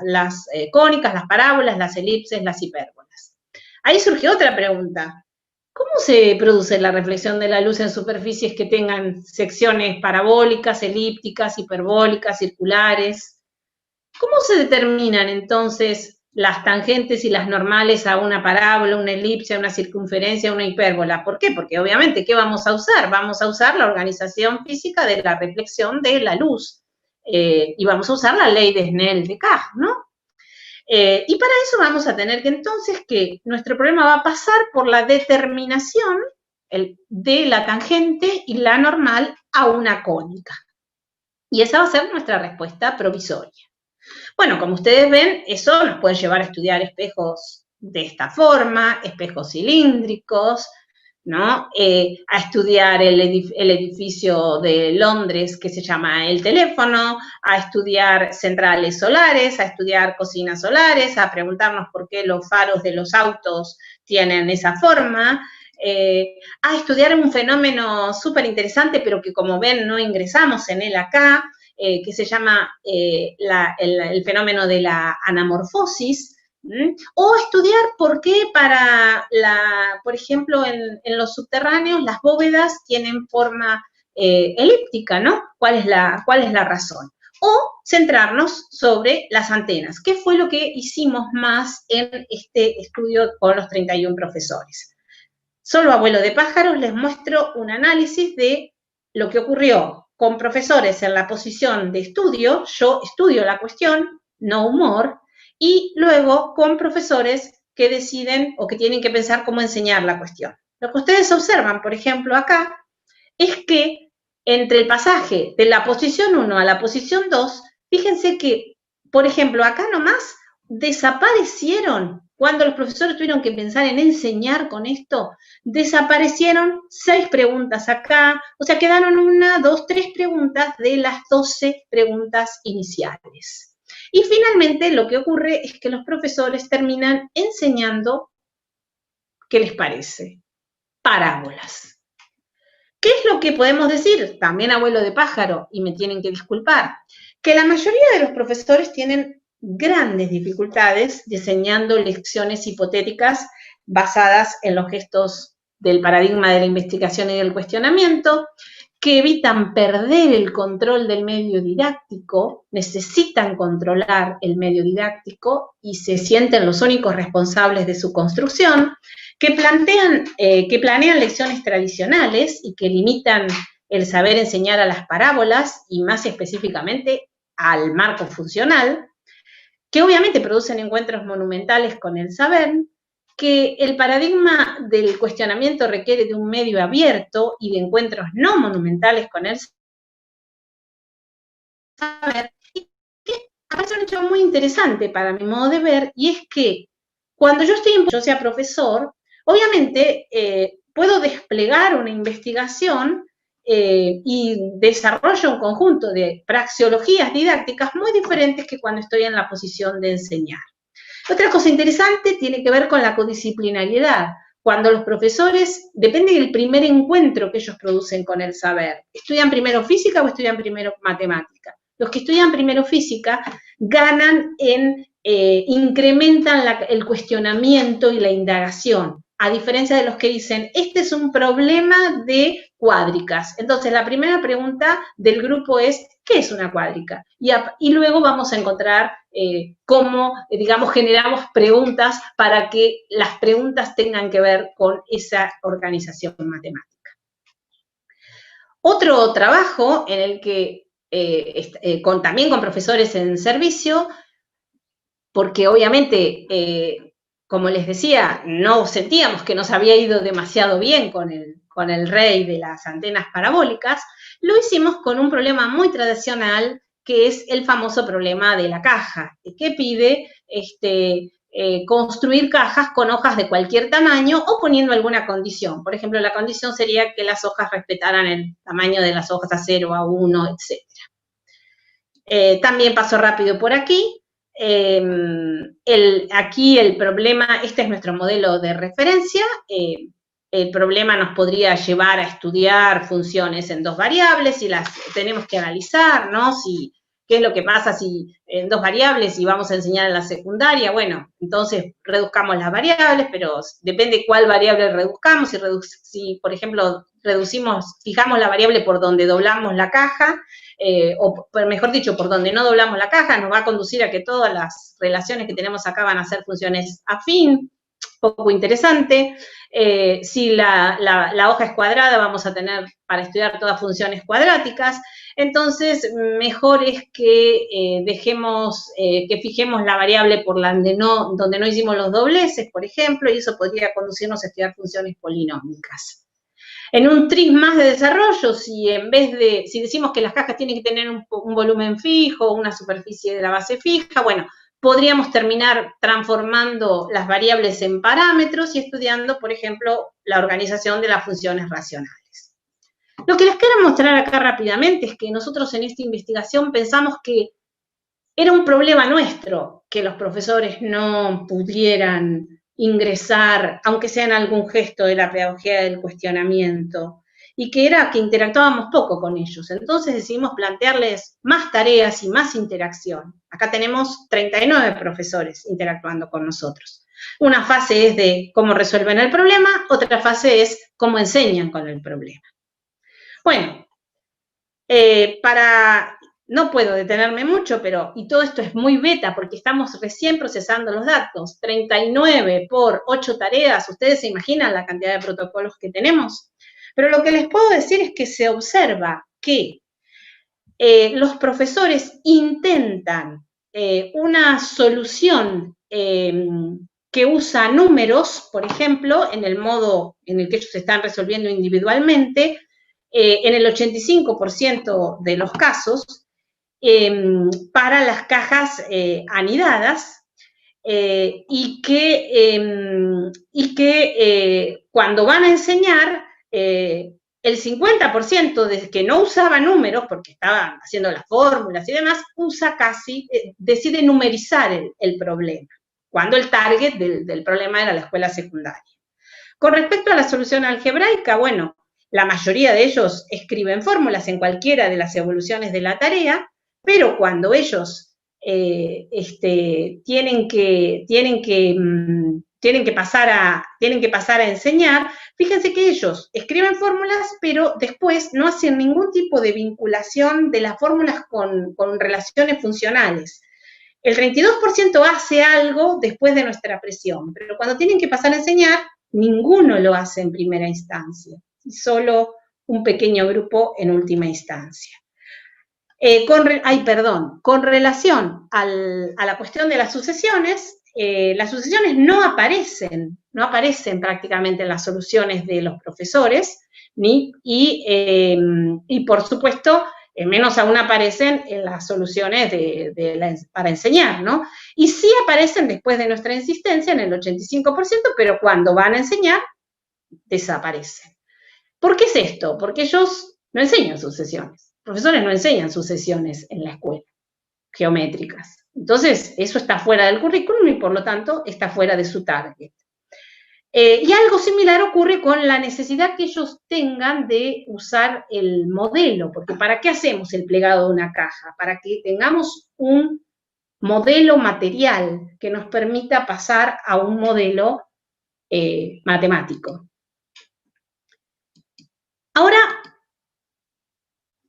Las cónicas, las parábolas, las elipses, las hipérbolas. Ahí surge otra pregunta. ¿Cómo se produce la reflexión de la luz en superficies que tengan secciones parabólicas, elípticas, hiperbólicas, circulares? ¿Cómo se determinan entonces las tangentes y las normales a una parábola, una elipse, a una circunferencia, a una hipérbola? ¿Por qué? Porque obviamente, ¿qué vamos a usar? Vamos a usar la organización física de la reflexión de la luz. Y vamos a usar la ley de Snell-Descartes, ¿no? Y para eso vamos a tener que entonces que nuestro problema va a pasar por la determinación de la tangente y la normal a una cónica. Y esa va a ser nuestra respuesta provisoria. Bueno, como ustedes ven, eso nos puede llevar a estudiar espejos de esta forma, espejos cilíndricos, ¿no? A estudiar el edificio de Londres que se llama El Teléfono, a estudiar centrales solares, a estudiar cocinas solares, a preguntarnos por qué los faros de los autos tienen esa forma, a estudiar un fenómeno súper interesante, pero que como ven no ingresamos en él acá, que se llama el fenómeno de la anamorfosis, o estudiar por qué por ejemplo, en los subterráneos las bóvedas tienen forma elíptica, ¿no? ¿Cuál es la razón? O centrarnos sobre las antenas, que fue lo que hicimos más en este estudio con los 31 profesores. Solo a vuelo de pájaros les muestro un análisis de lo que ocurrió con profesores en la posición de estudio, yo estudio la cuestión, no humor, y luego con profesores que deciden o que tienen que pensar cómo enseñar la cuestión. Lo que ustedes observan, por ejemplo, acá, es que entre el pasaje de la posición 1 a la posición 2, fíjense que, por ejemplo, acá nomás desaparecieron, cuando los profesores tuvieron que pensar en enseñar con esto, desaparecieron 6 preguntas acá, o sea, quedaron 1, 2, 3 preguntas de las 12 preguntas iniciales. Y finalmente lo que ocurre es que los profesores terminan enseñando, ¿qué les parece? Parábolas. ¿Qué es lo que podemos decir? También abuelo de pájaro, y me tienen que disculpar, que la mayoría de los profesores tienen grandes dificultades diseñando lecciones hipotéticas basadas en los gestos del paradigma de la investigación y del cuestionamiento, que evitan perder el control del medio didáctico, necesitan controlar el medio didáctico y se sienten los únicos responsables de su construcción, que planean lecciones tradicionales y que limitan el saber enseñar a las parábolas y más específicamente al marco funcional, que obviamente producen encuentros monumentales con el saber, que el paradigma del cuestionamiento requiere de un medio abierto y de encuentros no monumentales con el saber, y que aparece un hecho muy interesante para mi modo de ver, y es que cuando yo sea profesor, obviamente puedo desplegar una investigación y desarrollo un conjunto de praxeologías didácticas muy diferentes que cuando estoy en la posición de enseñar. Otra cosa interesante tiene que ver con la codisciplinariedad. Cuando los profesores, depende del primer encuentro que ellos producen con el saber, ¿estudian primero física o estudian primero matemática? Los que estudian primero física ganan incrementan el cuestionamiento y la indagación, a diferencia de los que dicen, este es un problema de cuádricas. Entonces, la primera pregunta del grupo es, ¿qué es una cuádrica? Y luego vamos a encontrar cómo, digamos, generamos preguntas para que las preguntas tengan que ver con esa organización matemática. Otro trabajo en el que, también con profesores en servicio, porque obviamente, como les decía, no sentíamos que nos había ido demasiado bien con el rey de las antenas parabólicas, lo hicimos con un problema muy tradicional, que es el famoso problema de la caja, que pide construir cajas con hojas de cualquier tamaño o poniendo alguna condición. Por ejemplo, la condición sería que las hojas respetaran el tamaño de las hojas A0, A1, etc. También paso rápido por aquí. Aquí el problema, este es nuestro modelo de referencia, el problema nos podría llevar a estudiar funciones en 2 variables y las tenemos que analizar, ¿no? ¿Qué es lo que pasa si en 2 variables y vamos a enseñar en la secundaria? Bueno, entonces reduzcamos las variables, pero depende cuál variable reduzcamos. Si por ejemplo, fijamos la variable por donde doblamos la caja, o mejor dicho, por donde no doblamos la caja, nos va a conducir a que todas las relaciones que tenemos acá van a ser funciones afín, poco interesante. Si la hoja es cuadrada, vamos a tener para estudiar todas funciones cuadráticas. Entonces, mejor es que que fijemos la variable por donde no hicimos los dobleces, por ejemplo, y eso podría conducirnos a estudiar funciones polinómicas. En un tris más de desarrollo, si decimos que las cajas tienen que tener un volumen fijo, una superficie de la base fija, bueno, podríamos terminar transformando las variables en parámetros y estudiando, por ejemplo, la organización de las funciones racionales. Lo que les quiero mostrar acá rápidamente es que nosotros en esta investigación pensamos que era un problema nuestro que los profesores no pudieran ingresar, aunque sea en algún gesto de la pedagogía del cuestionamiento, y que era que interactuábamos poco con ellos. Entonces decidimos plantearles más tareas y más interacción. Acá tenemos 39 profesores interactuando con nosotros. Una fase es de cómo resuelven el problema, otra fase es cómo enseñan con el problema. Bueno, no puedo detenerme mucho, y todo esto es muy beta porque estamos recién procesando los datos. 39 por 8 tareas, ¿ustedes se imaginan la cantidad de protocolos que tenemos? Pero lo que les puedo decir es que se observa que los profesores intentan una solución que usa números, por ejemplo, en el modo en el que ellos están resolviendo individualmente, en el 85% de los casos, para las cajas anidadas, y que cuando van a enseñar, el 50% de que no usaba números, porque estaban haciendo las fórmulas y demás, decide numerizar el problema, cuando el target del problema era la escuela secundaria. Con respecto a la solución algebraica, bueno, la mayoría de ellos escriben fórmulas en cualquiera de las evoluciones de la tarea, pero cuando ellos tienen que pasar a enseñar, fíjense que ellos escriben fórmulas, pero después no hacen ningún tipo de vinculación de las fórmulas con relaciones funcionales. El 32% hace algo después de nuestra presión, pero cuando tienen que pasar a enseñar, ninguno lo hace en primera instancia, y solo un pequeño grupo en última instancia. Con relación a la cuestión de las sucesiones no aparecen prácticamente en las soluciones de los profesores, y por supuesto, menos aún aparecen en las soluciones para enseñar, ¿no? Y sí aparecen después de nuestra insistencia en el 85%, pero cuando van a enseñar, desaparecen. ¿Por qué es esto? Porque ellos no enseñan sucesiones. Los profesores no enseñan sucesiones en la escuela, geométricas. Entonces, eso está fuera del currículum y, por lo tanto, está fuera de su target. Y algo similar ocurre con la necesidad que ellos tengan de usar el modelo, porque ¿para qué hacemos el plegado de una caja? Para que tengamos un modelo material que nos permita pasar a un modelo matemático. Ahora,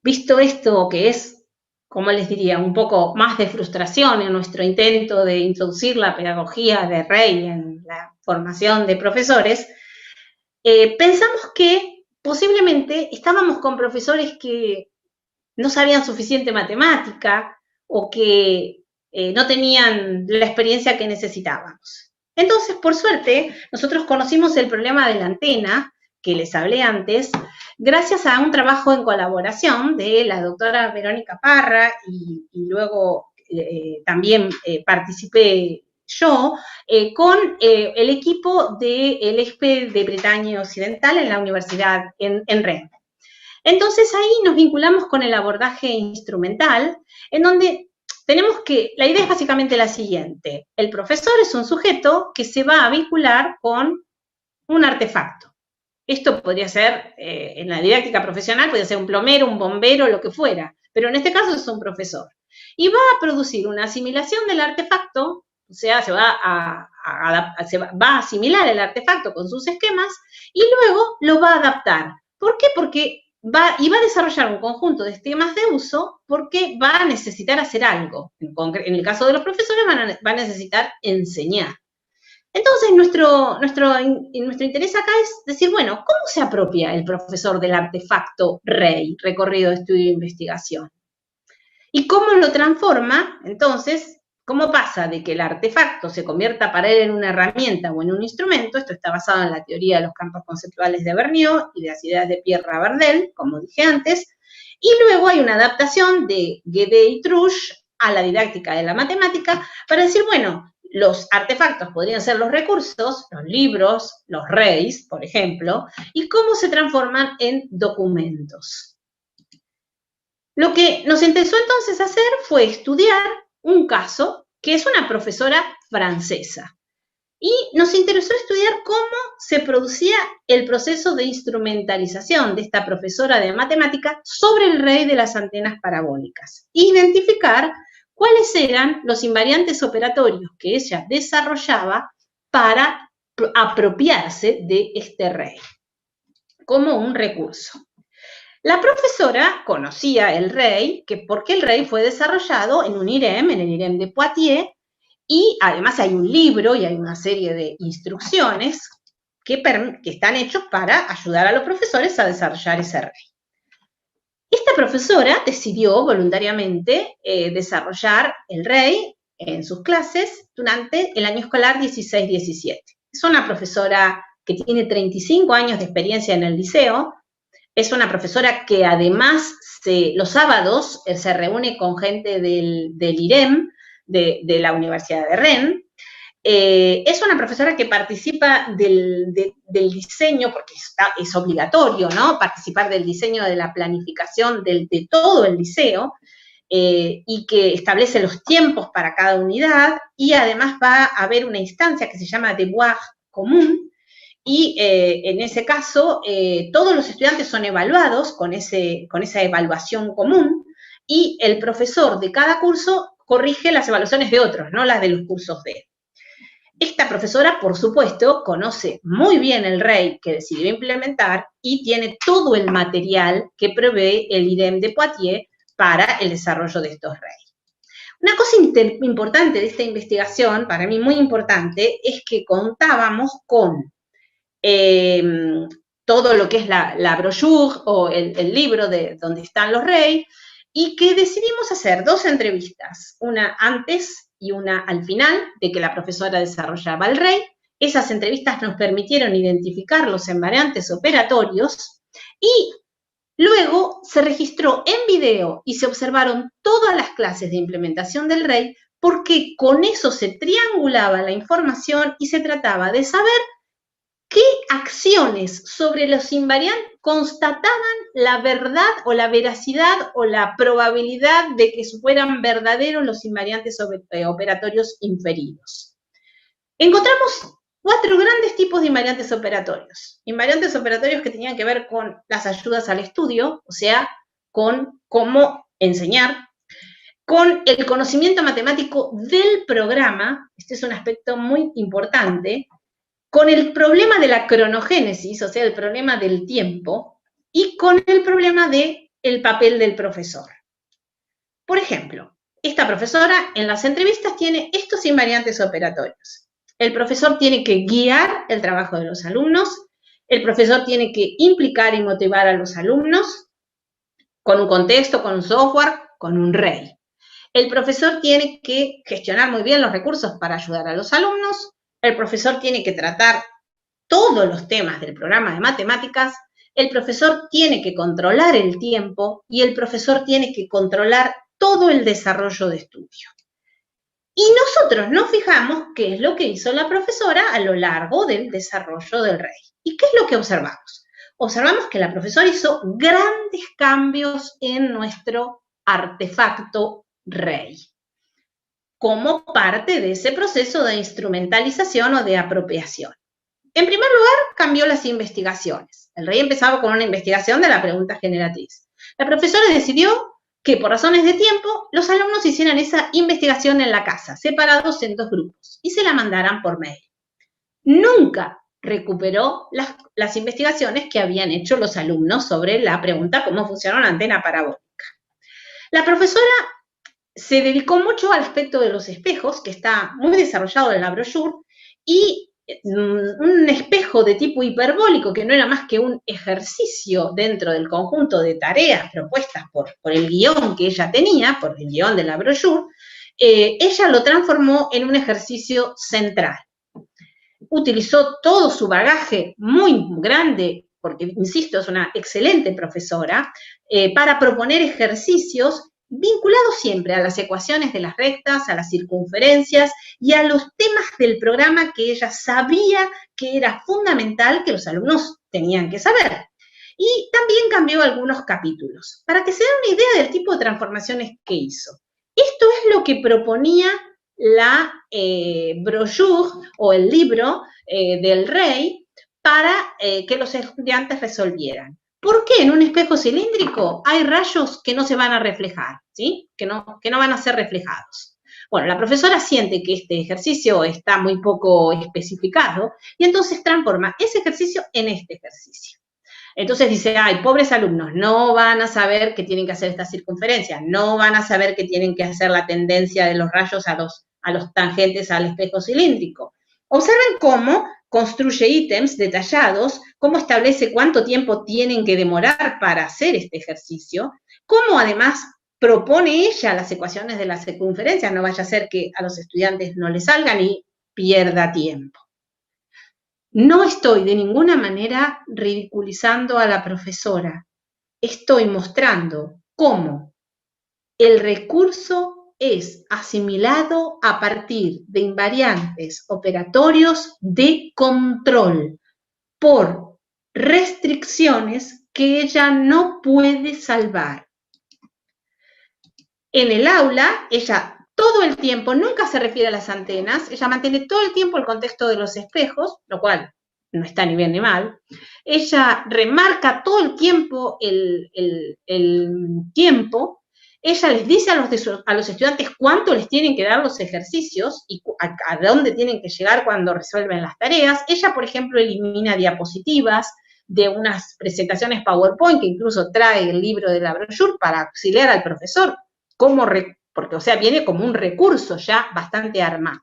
visto esto que es, como les diría, un poco más de frustración en nuestro intento de introducir la pedagogía de Rey en la formación de profesores, pensamos que posiblemente estábamos con profesores que no sabían suficiente matemática o que no tenían la experiencia que necesitábamos. Entonces, por suerte, nosotros conocimos el problema de la antena, que les hablé antes, gracias a un trabajo en colaboración de la doctora Verónica Parra y luego también participé yo, con el equipo del EXPE de Bretaña Occidental en la Universidad en Rennes. Entonces ahí nos vinculamos con el abordaje instrumental, en donde tenemos que, la idea es básicamente la siguiente: el profesor es un sujeto que se va a vincular con un artefacto. Esto podría ser, en la didáctica profesional, podría ser un plomero, un bombero, lo que fuera, pero en este caso es un profesor. Y va a producir una asimilación del artefacto, o sea, va a asimilar el artefacto con sus esquemas y luego lo va a adaptar. ¿Por qué? Porque va a desarrollar un conjunto de esquemas de uso porque va a necesitar hacer algo. En el caso de los profesores va a necesitar enseñar. Entonces, nuestro interés acá es decir, bueno, ¿cómo se apropia el profesor del artefacto Rey, recorrido de estudio e investigación? ¿Y cómo lo transforma? Entonces, ¿cómo pasa de que el artefacto se convierta para él en una herramienta o en un instrumento? Esto está basado en la teoría de los campos conceptuales de Vergniaud y de las ideas de Pierre Rabardel, como dije antes, y luego hay una adaptación de Guédé y Truche a la didáctica de la matemática para decir, bueno, los artefactos podrían ser los recursos, los libros, los REIs, por ejemplo, y cómo se transforman en documentos. Lo que nos interesó entonces hacer fue estudiar un caso que es una profesora francesa. Y nos interesó estudiar cómo se producía el proceso de instrumentalización de esta profesora de matemática sobre el Rey de las antenas parabólicas. Identificar cuáles eran los invariantes operatorios que ella desarrollaba para apropiarse de este Rey como un recurso. La profesora conocía el Rey, porque el Rey fue desarrollado en un IREM, en el IREM de Poitiers, y además hay un libro y hay una serie de instrucciones que están hechos para ayudar a los profesores a desarrollar ese Rey. Esta profesora decidió voluntariamente desarrollar el Rey en sus clases durante el año escolar 16-17. Es una profesora que tiene 35 años de experiencia en el liceo. Es una profesora que además los sábados se reúne con gente del IREM, de la Universidad de Rennes, Es una profesora que participa del diseño, porque es obligatorio, ¿no? Participar del diseño de la planificación de todo el liceo, y que establece los tiempos para cada unidad, y además va a haber una instancia que se llama devoir común, y en ese caso todos los estudiantes son evaluados con esa evaluación común, y el profesor de cada curso corrige las evaluaciones de otros, no las de los cursos de él. Esta profesora, por supuesto, conoce muy bien el REI que decidió implementar y tiene todo el material que provee el IDEM de Poitiers para el desarrollo de estos REI. Una cosa importante de esta investigación, para mí muy importante, es que contábamos con todo lo que es la brochure o el libro de donde están los REI, y que decidimos hacer 2 entrevistas, una antes y una al final de que la profesora desarrollaba el REI. Esas entrevistas nos permitieron identificar los invariantes operatorios y luego se registró en video y se observaron todas las clases de implementación del REI, porque con eso se triangulaba la información y se trataba de saber qué acciones sobre los invariantes constataban la verdad o la veracidad o la probabilidad de que fueran verdaderos los invariantes operatorios inferidos. Encontramos 4 grandes tipos de invariantes operatorios. Invariantes operatorios que tenían que ver con las ayudas al estudio, o sea, con cómo enseñar, con el conocimiento matemático del programa, este es un aspecto muy importante, con el problema de la cronogénesis, o sea, el problema del tiempo, y con el problema del papel del profesor. Por ejemplo, esta profesora en las entrevistas tiene estos invariantes operatorios. El profesor tiene que guiar el trabajo de los alumnos, el profesor tiene que implicar y motivar a los alumnos con un contexto, con un software, con un REI. El profesor tiene que gestionar muy bien los recursos para ayudar a los alumnos, el profesor tiene que tratar todos los temas del programa de matemáticas, el profesor tiene que controlar el tiempo y el profesor tiene que controlar todo el desarrollo de estudio. Y nosotros nos fijamos qué es lo que hizo la profesora a lo largo del desarrollo del REI. ¿Y qué es lo que observamos? Observamos que la profesora hizo grandes cambios en nuestro artefacto REI, como parte de ese proceso de instrumentalización o de apropiación. En primer lugar, cambió las investigaciones. El REI empezaba con una investigación de la pregunta generatriz. La profesora decidió que por razones de tiempo los alumnos hicieran esa investigación en la casa, separados en 2 grupos, y se la mandaran por mail. Nunca recuperó las investigaciones que habían hecho los alumnos sobre la pregunta cómo funciona una antena parabólica. La profesora se dedicó mucho al aspecto de los espejos, que está muy desarrollado en la brochure, y un espejo de tipo hiperbólico, que no era más que un ejercicio dentro del conjunto de tareas propuestas por el guión que ella tenía, por el guión de la brochure, ella lo transformó en un ejercicio central. Utilizó todo su bagaje muy grande, porque, insisto, es una excelente profesora, para proponer ejercicios vinculados siempre a las ecuaciones de las rectas, a las circunferencias y a los temas del programa que ella sabía que era fundamental que los alumnos tenían que saber. Y también cambió algunos capítulos, para que se den una idea del tipo de transformaciones que hizo. Esto es lo que proponía la brochure o el libro del REI para que los estudiantes resolvieran. ¿Por qué en un espejo cilíndrico hay rayos que no se van a reflejar, ¿sí? Que no van a ser reflejados? Bueno, la profesora siente que este ejercicio está muy poco especificado y entonces transforma ese ejercicio en este ejercicio. Entonces dice, ay, pobres alumnos, no van a saber que tienen que hacer esta circunferencia, no van a saber que tienen que hacer la tendencia de los rayos a los tangentes al espejo cilíndrico. Observen cómo construye ítems detallados, cómo establece cuánto tiempo tienen que demorar para hacer este ejercicio, cómo además propone ella las ecuaciones de la circunferencia, no vaya a ser que a los estudiantes no les salgan y pierda tiempo. No estoy de ninguna manera ridiculizando a la profesora, estoy mostrando cómo el recurso es asimilado a partir de invariantes operatorios de control por restricciones que ella no puede salvar. En el aula, ella todo el tiempo, nunca se refiere a las antenas, ella mantiene todo el tiempo el contexto de los espejos, lo cual no está ni bien ni mal. Ella remarca todo el tiempo el tiempo. Ella les dice a los estudiantes cuánto les tienen que dar los ejercicios y a dónde tienen que llegar cuando resuelven las tareas. Ella, por ejemplo, elimina diapositivas de unas presentaciones PowerPoint, que incluso trae el libro de la brochure para auxiliar al profesor, porque, o sea, viene como un recurso ya bastante armado.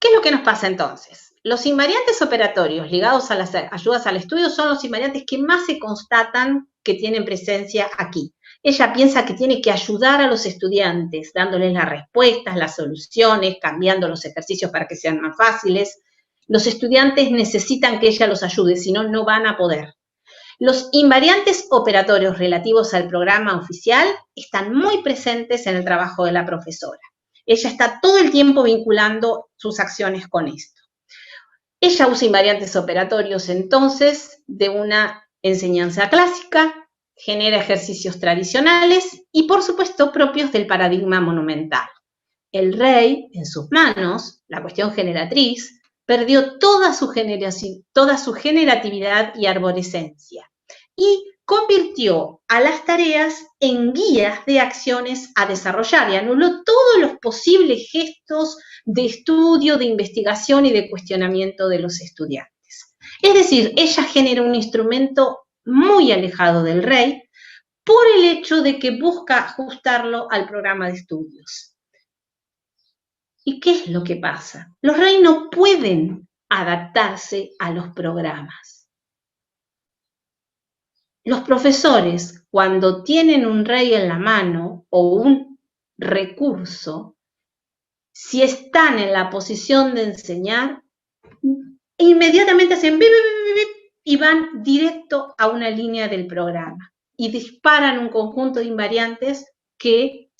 ¿Qué es lo que nos pasa entonces? Los invariantes operatorios ligados a las ayudas al estudio son los invariantes que más se constatan que tienen presencia aquí. Ella piensa que tiene que ayudar a los estudiantes, dándoles las respuestas, las soluciones, cambiando los ejercicios para que sean más fáciles. Los estudiantes necesitan que ella los ayude, si no, no van a poder. Los invariantes operatorios relativos al programa oficial están muy presentes en el trabajo de la profesora. Ella está todo el tiempo vinculando sus acciones con esto. Ella usa invariantes operatorios, entonces, de una enseñanza clásica, genera ejercicios tradicionales y, por supuesto, propios del paradigma monumental. El rey, en sus manos, la cuestión generatriz, perdió toda su generatividad y arborescencia y convirtió a las tareas en guías de acciones a desarrollar y anuló todos los posibles gestos de estudio, de investigación y de cuestionamiento de los estudiantes. Es decir, ella genera un instrumento muy alejado del rey por el hecho de que busca ajustarlo al programa de estudios. ¿Y qué es lo que pasa? Los reyes no pueden adaptarse a los programas. Los profesores, cuando tienen un rey en la mano o un recurso, si están en la posición de enseñar, inmediatamente hacen bip, bip, bip, y van directo a una línea del programa y disparan un conjunto de invariantes que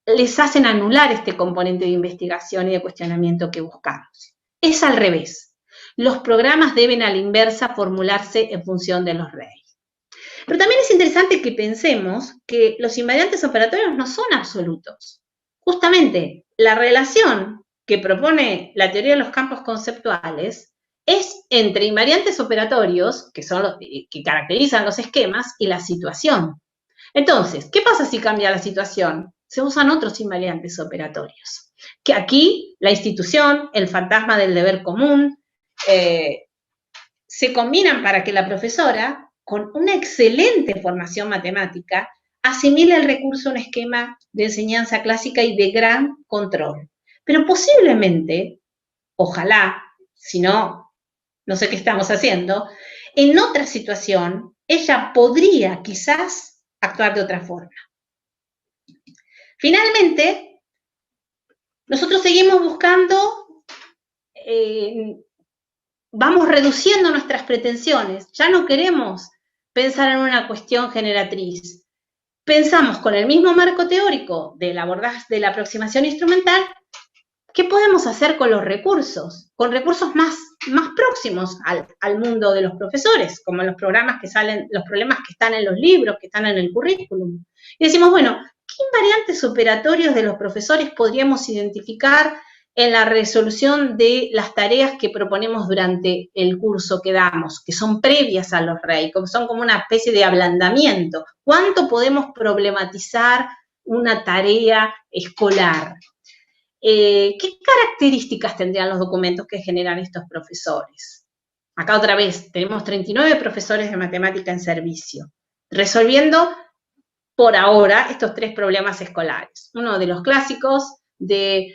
les hacen anular este componente de investigación y de cuestionamiento que buscamos. Es al revés. Los programas deben a la inversa formularse en función de los reyes. Pero también es interesante que pensemos que los invariantes operatorios no son absolutos. Justamente, la relación que propone la teoría de los campos conceptuales es entre invariantes operatorios, que son los que caracterizan los esquemas, y la situación. Entonces, ¿qué pasa si cambia la situación? Se usan otros invariantes operatorios. Que aquí la institución, el fantasma del deber común, se combinan para que la profesora, con una excelente formación matemática, asimile el recurso a un esquema de enseñanza clásica y de gran control. Pero posiblemente, ojalá, si no, no sé qué estamos haciendo, en otra situación, ella podría quizás actuar de otra forma. Finalmente, nosotros seguimos buscando, vamos reduciendo nuestras pretensiones, ya no queremos pensar en una cuestión generatriz. Pensamos con el mismo marco teórico del abordaje de la aproximación instrumental, ¿qué podemos hacer con los recursos? Con recursos más próximos al mundo de los profesores, como los programas que salen, los problemas que están en los libros, que están en el currículum. Y decimos, bueno, ¿qué invariantes operatorios de los profesores podríamos identificar en la resolución de las tareas que proponemos durante el curso que damos, que son previas a los REI, son como una especie de ablandamiento? ¿Cuánto podemos problematizar una tarea escolar? ¿Qué características tendrían los documentos que generan estos profesores? Acá otra vez, tenemos 39 profesores de matemática en servicio, resolviendo por ahora estos 3 problemas escolares. Uno de los clásicos, de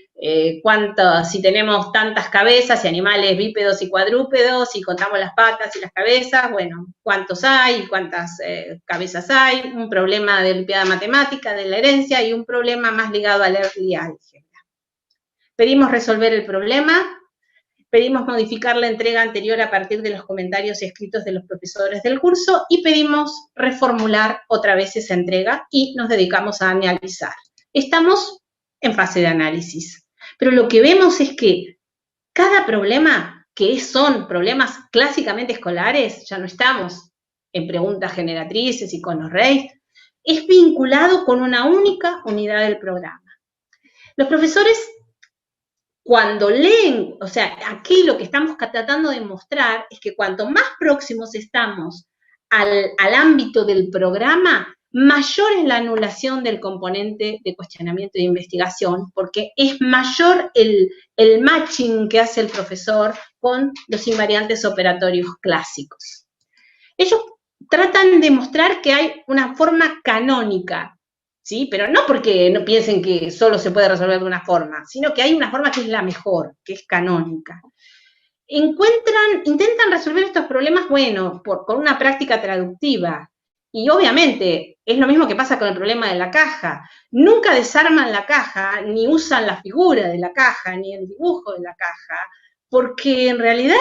si tenemos tantas cabezas y animales bípedos y cuadrúpedos y contamos las patas y las cabezas, bueno, ¿cuántos hay? ¿Cuántas cabezas hay? Un problema de olimpiada matemática, de la herencia, y un problema más ligado al ERL y álgebra. Pedimos resolver el problema, pedimos modificar la entrega anterior a partir de los comentarios escritos de los profesores del curso y pedimos reformular otra vez esa entrega y nos dedicamos a analizar estamos en fase de análisis. Pero lo que vemos es que cada problema, que son problemas clásicamente escolares, ya no estamos en preguntas generatrices y con los REIs, es vinculado con una única unidad del programa. Los profesores, cuando leen, o sea, aquí lo que estamos tratando de mostrar es que cuanto más próximos estamos al ámbito del programa, mayor es la anulación del componente de cuestionamiento e investigación, porque es mayor el matching que hace el profesor con los invariantes operatorios clásicos. Ellos tratan de mostrar que hay una forma canónica, ¿sí? Pero no porque no piensen que solo se puede resolver de una forma, sino que hay una forma que es la mejor, que es canónica. Intentan resolver estos problemas, bueno, con una práctica traductiva. Y obviamente es lo mismo que pasa con el problema de la caja. Nunca desarman la caja, ni usan la figura de la caja, ni el dibujo de la caja, porque en realidad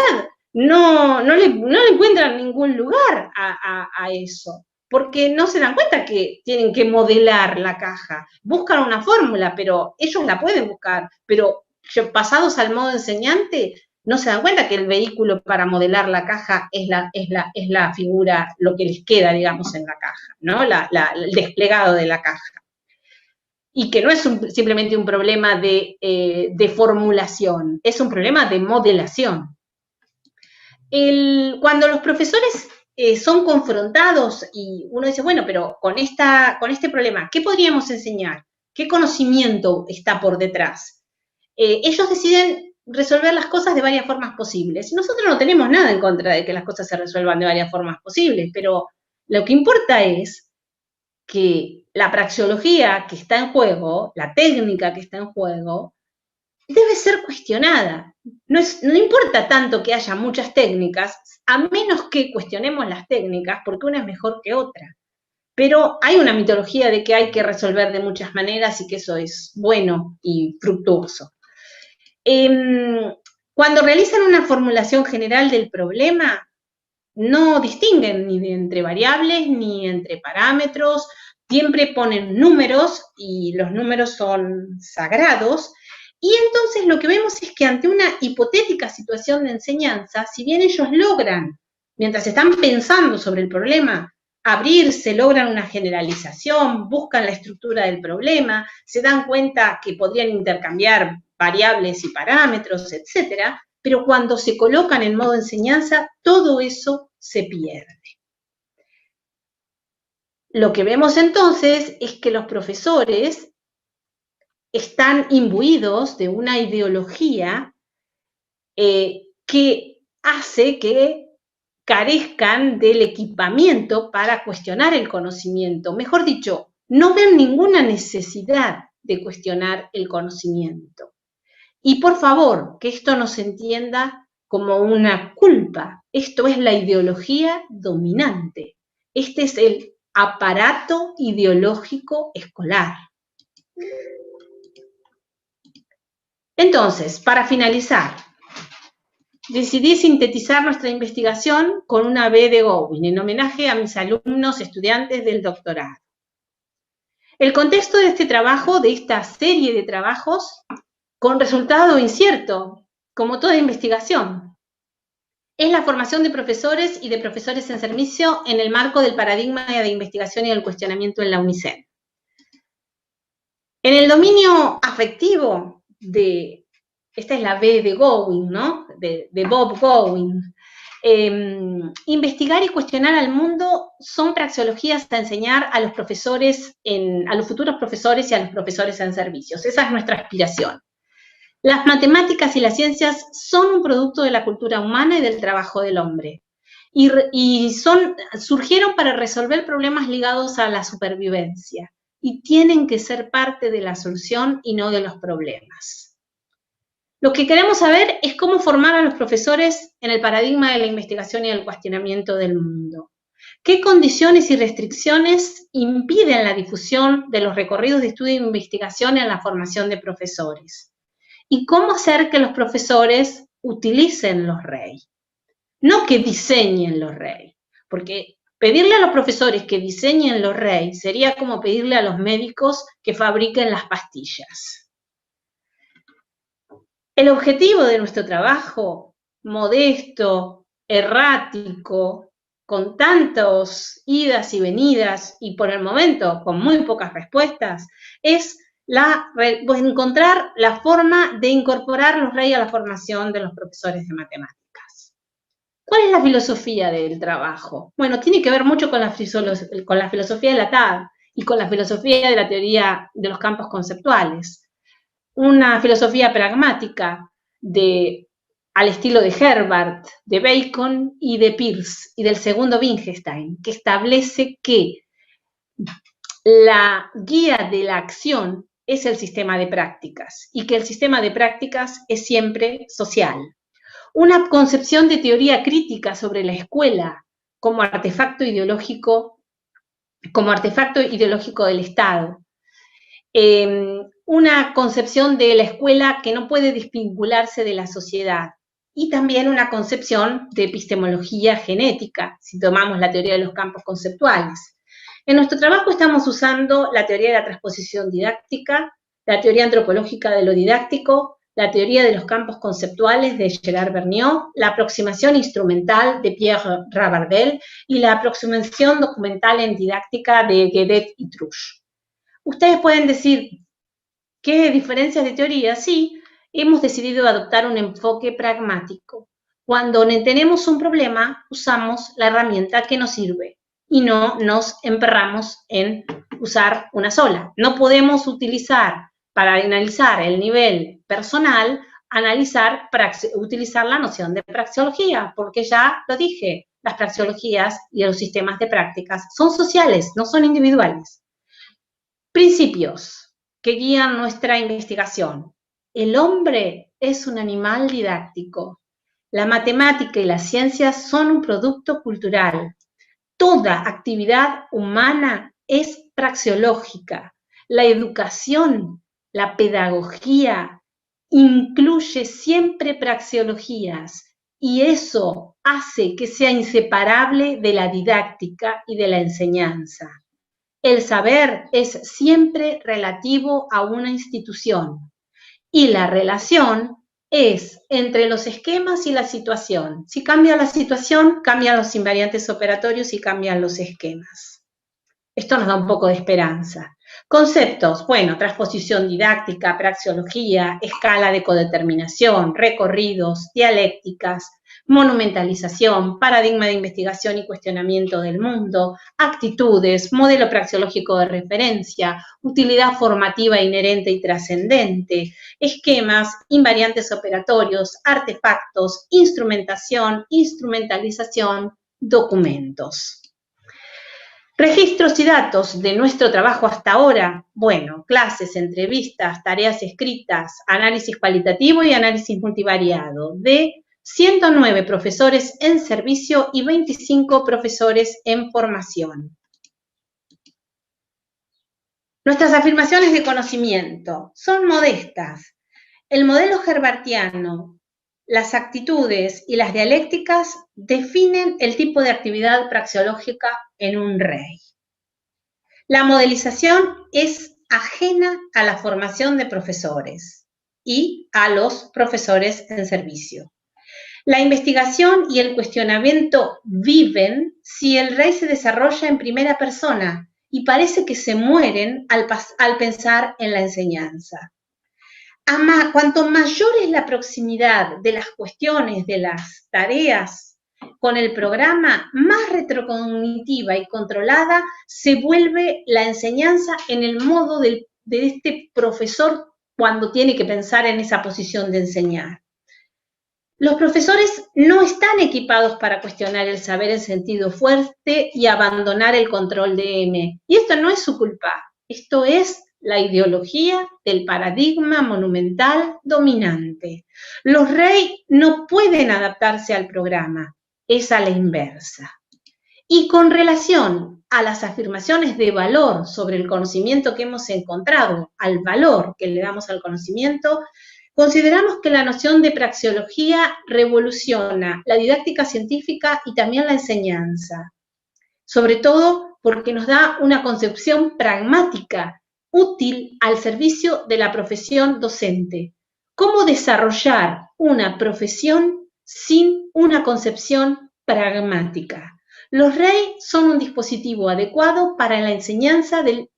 no le encuentran ningún lugar a eso, porque no se dan cuenta que tienen que modelar la caja. Buscan una fórmula, pero ellos la pueden buscar, pero pasados al modo enseñante, no se dan cuenta que el vehículo para modelar la caja es la figura, lo que les queda, digamos, en la caja, ¿no? El desplegado de la caja. Y que no es simplemente un problema de formulación, es un problema de modelación. Cuando los profesores son confrontados y uno dice, bueno, pero con este problema, ¿qué podríamos enseñar? ¿Qué conocimiento está por detrás? Ellos deciden resolver las cosas de varias formas posibles. Nosotros no tenemos nada en contra de que las cosas se resuelvan de varias formas posibles, pero lo que importa es que la praxeología que está en juego, la técnica que está en juego, debe ser cuestionada. No importa tanto que haya muchas técnicas, a menos que cuestionemos las técnicas, porque una es mejor que otra. Pero hay una mitología de que hay que resolver de muchas maneras y que eso es bueno y fructuoso. Cuando realizan una formulación general del problema, no distinguen ni entre variables ni entre parámetros, siempre ponen números y los números son sagrados. Y entonces lo que vemos es que ante una hipotética situación de enseñanza, si bien ellos logran, mientras están pensando sobre el problema, abrirse, logran una generalización, buscan la estructura del problema, se dan cuenta que podrían intercambiar variables y parámetros, etcétera, pero cuando se colocan en modo enseñanza, todo eso se pierde. Lo que vemos entonces es que los profesores están imbuidos de una ideología que hace que carezcan del equipamiento para cuestionar el conocimiento. Mejor dicho, no ven ninguna necesidad de cuestionar el conocimiento. Y por favor, que esto no se entienda como una culpa. Esto es la ideología dominante. Este es el aparato ideológico escolar. Entonces, para finalizar, decidí sintetizar nuestra investigación con una B de Gowin, en homenaje a mis alumnos estudiantes del doctorado. El contexto de este trabajo, de esta serie de trabajos, con resultado incierto, como toda investigación, es la formación de profesores y de profesores en servicio en el marco del paradigma de investigación y del cuestionamiento en la UNICEN. En el dominio afectivo esta es la B de Gowin, ¿no? De Bob Gowin. Investigar y cuestionar al mundo son praxeologías a enseñar a los profesores, a los futuros profesores y a los profesores en servicios. Esa es nuestra aspiración. Las matemáticas y las ciencias son un producto de la cultura humana y del trabajo del hombre. Y surgieron para resolver problemas ligados a la supervivencia. Y tienen que ser parte de la solución y no de los problemas. Lo que queremos saber es cómo formar a los profesores en el paradigma de la investigación y el cuestionamiento del mundo. ¿Qué condiciones y restricciones impiden la difusión de los recorridos de estudio e investigación en la formación de profesores? ¿Y cómo hacer que los profesores utilicen los REI? No que diseñen los REI, porque Pedirle a los profesores que diseñen los REI sería como pedirle a los médicos que fabriquen las pastillas. El objetivo de nuestro trabajo, modesto, errático, con tantas idas y venidas y por el momento con muy pocas respuestas, es encontrar la forma de incorporar los REI a la formación de los profesores de matemáticas. ¿Cuál es la filosofía del trabajo? Bueno, tiene que ver mucho con la filosofía de la TAD y con la filosofía de la teoría de los campos conceptuales. Una filosofía pragmática al estilo de Herbart, de Bacon y de Peirce y del segundo Wittgenstein, que establece que la guía de la acción es el sistema de prácticas y que el sistema de prácticas es siempre social. Una concepción de teoría crítica sobre la escuela como artefacto ideológico del Estado. Una concepción de la escuela que no puede desvincularse de la sociedad. Y también una concepción de epistemología genética, si tomamos la teoría de los campos conceptuales. En nuestro trabajo estamos usando la teoría de la transposición didáctica, la teoría antropológica de lo didáctico, la teoría de los campos conceptuales de Gerard Vergniaud, la aproximación instrumental de Pierre Rabardel y la aproximación documental en didáctica de Guedet y Truche. Ustedes pueden decir, ¿qué diferencias de teoría? Sí, hemos decidido adoptar un enfoque pragmático. Cuando tenemos un problema, usamos la herramienta que nos sirve y no nos emperramos en usar una sola. No podemos utilizar, para analizar el nivel personal, utilizar la noción de praxeología, porque ya lo dije, las praxeologías y los sistemas de prácticas son sociales, no son individuales. Principios que guían nuestra investigación. El hombre es un animal didáctico. La matemática y las ciencias son un producto cultural. Toda actividad humana es praxeológica. La educación, la pedagogía, incluye siempre praxeologías y eso hace que sea inseparable de la didáctica y de la enseñanza. El saber es siempre relativo a una institución y la relación es entre los esquemas y la situación. Si cambia la situación, cambian los invariantes operatorios y cambian los esquemas. Esto nos da un poco de esperanza. Conceptos, bueno, transposición didáctica, praxeología, escala de codeterminación, recorridos, dialécticas, monumentalización, paradigma de investigación y cuestionamiento del mundo, actitudes, modelo praxeológico de referencia, utilidad formativa inherente y trascendente, esquemas, invariantes operatorios, artefactos, instrumentación, instrumentalización, documentos. Registros y datos de nuestro trabajo hasta ahora, bueno, clases, entrevistas, tareas escritas, análisis cualitativo y análisis multivariado de 109 profesores en servicio y 25 profesores en formación. Nuestras afirmaciones de conocimiento son modestas. El modelo herbartiano, las actitudes y las dialécticas definen el tipo de actividad praxeológica en un REI. La modelización es ajena a la formación de profesores y a los profesores en servicio. La investigación y el cuestionamiento viven si el REI se desarrolla en primera persona y parece que se mueren al pensar en la enseñanza. Cuanto mayor es la proximidad de las cuestiones, de las tareas con el programa, más retrocognitiva y controlada se vuelve la enseñanza en el modo de este profesor cuando tiene que pensar en esa posición de enseñar. Los profesores no están equipados para cuestionar el saber en sentido fuerte y abandonar el control de M. Y esto no es su culpa, esto es la ideología del paradigma monumental dominante. Los REI no pueden adaptarse al programa, es a la inversa. Y con relación a las afirmaciones de valor sobre el conocimiento que hemos encontrado, al valor que le damos al conocimiento, consideramos que la noción de praxeología revoluciona la didáctica científica y también la enseñanza. sobre todo porque nos da una concepción pragmática, útil al servicio de la profesión docente. ¿Cómo desarrollar una profesión sin una concepción pragmática? Los REI son un dispositivo adecuado para la enseñanza en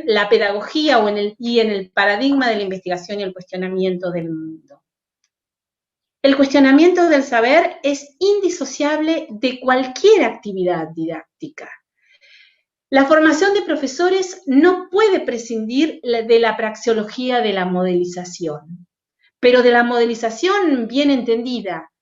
la pedagogía y en el paradigma de la investigación y el cuestionamiento del mundo. El cuestionamiento del saber es indisociable de cualquier actividad didáctica. La formación de profesores no puede prescindir de la praxeología de la modelización, pero de la modelización bien entendida.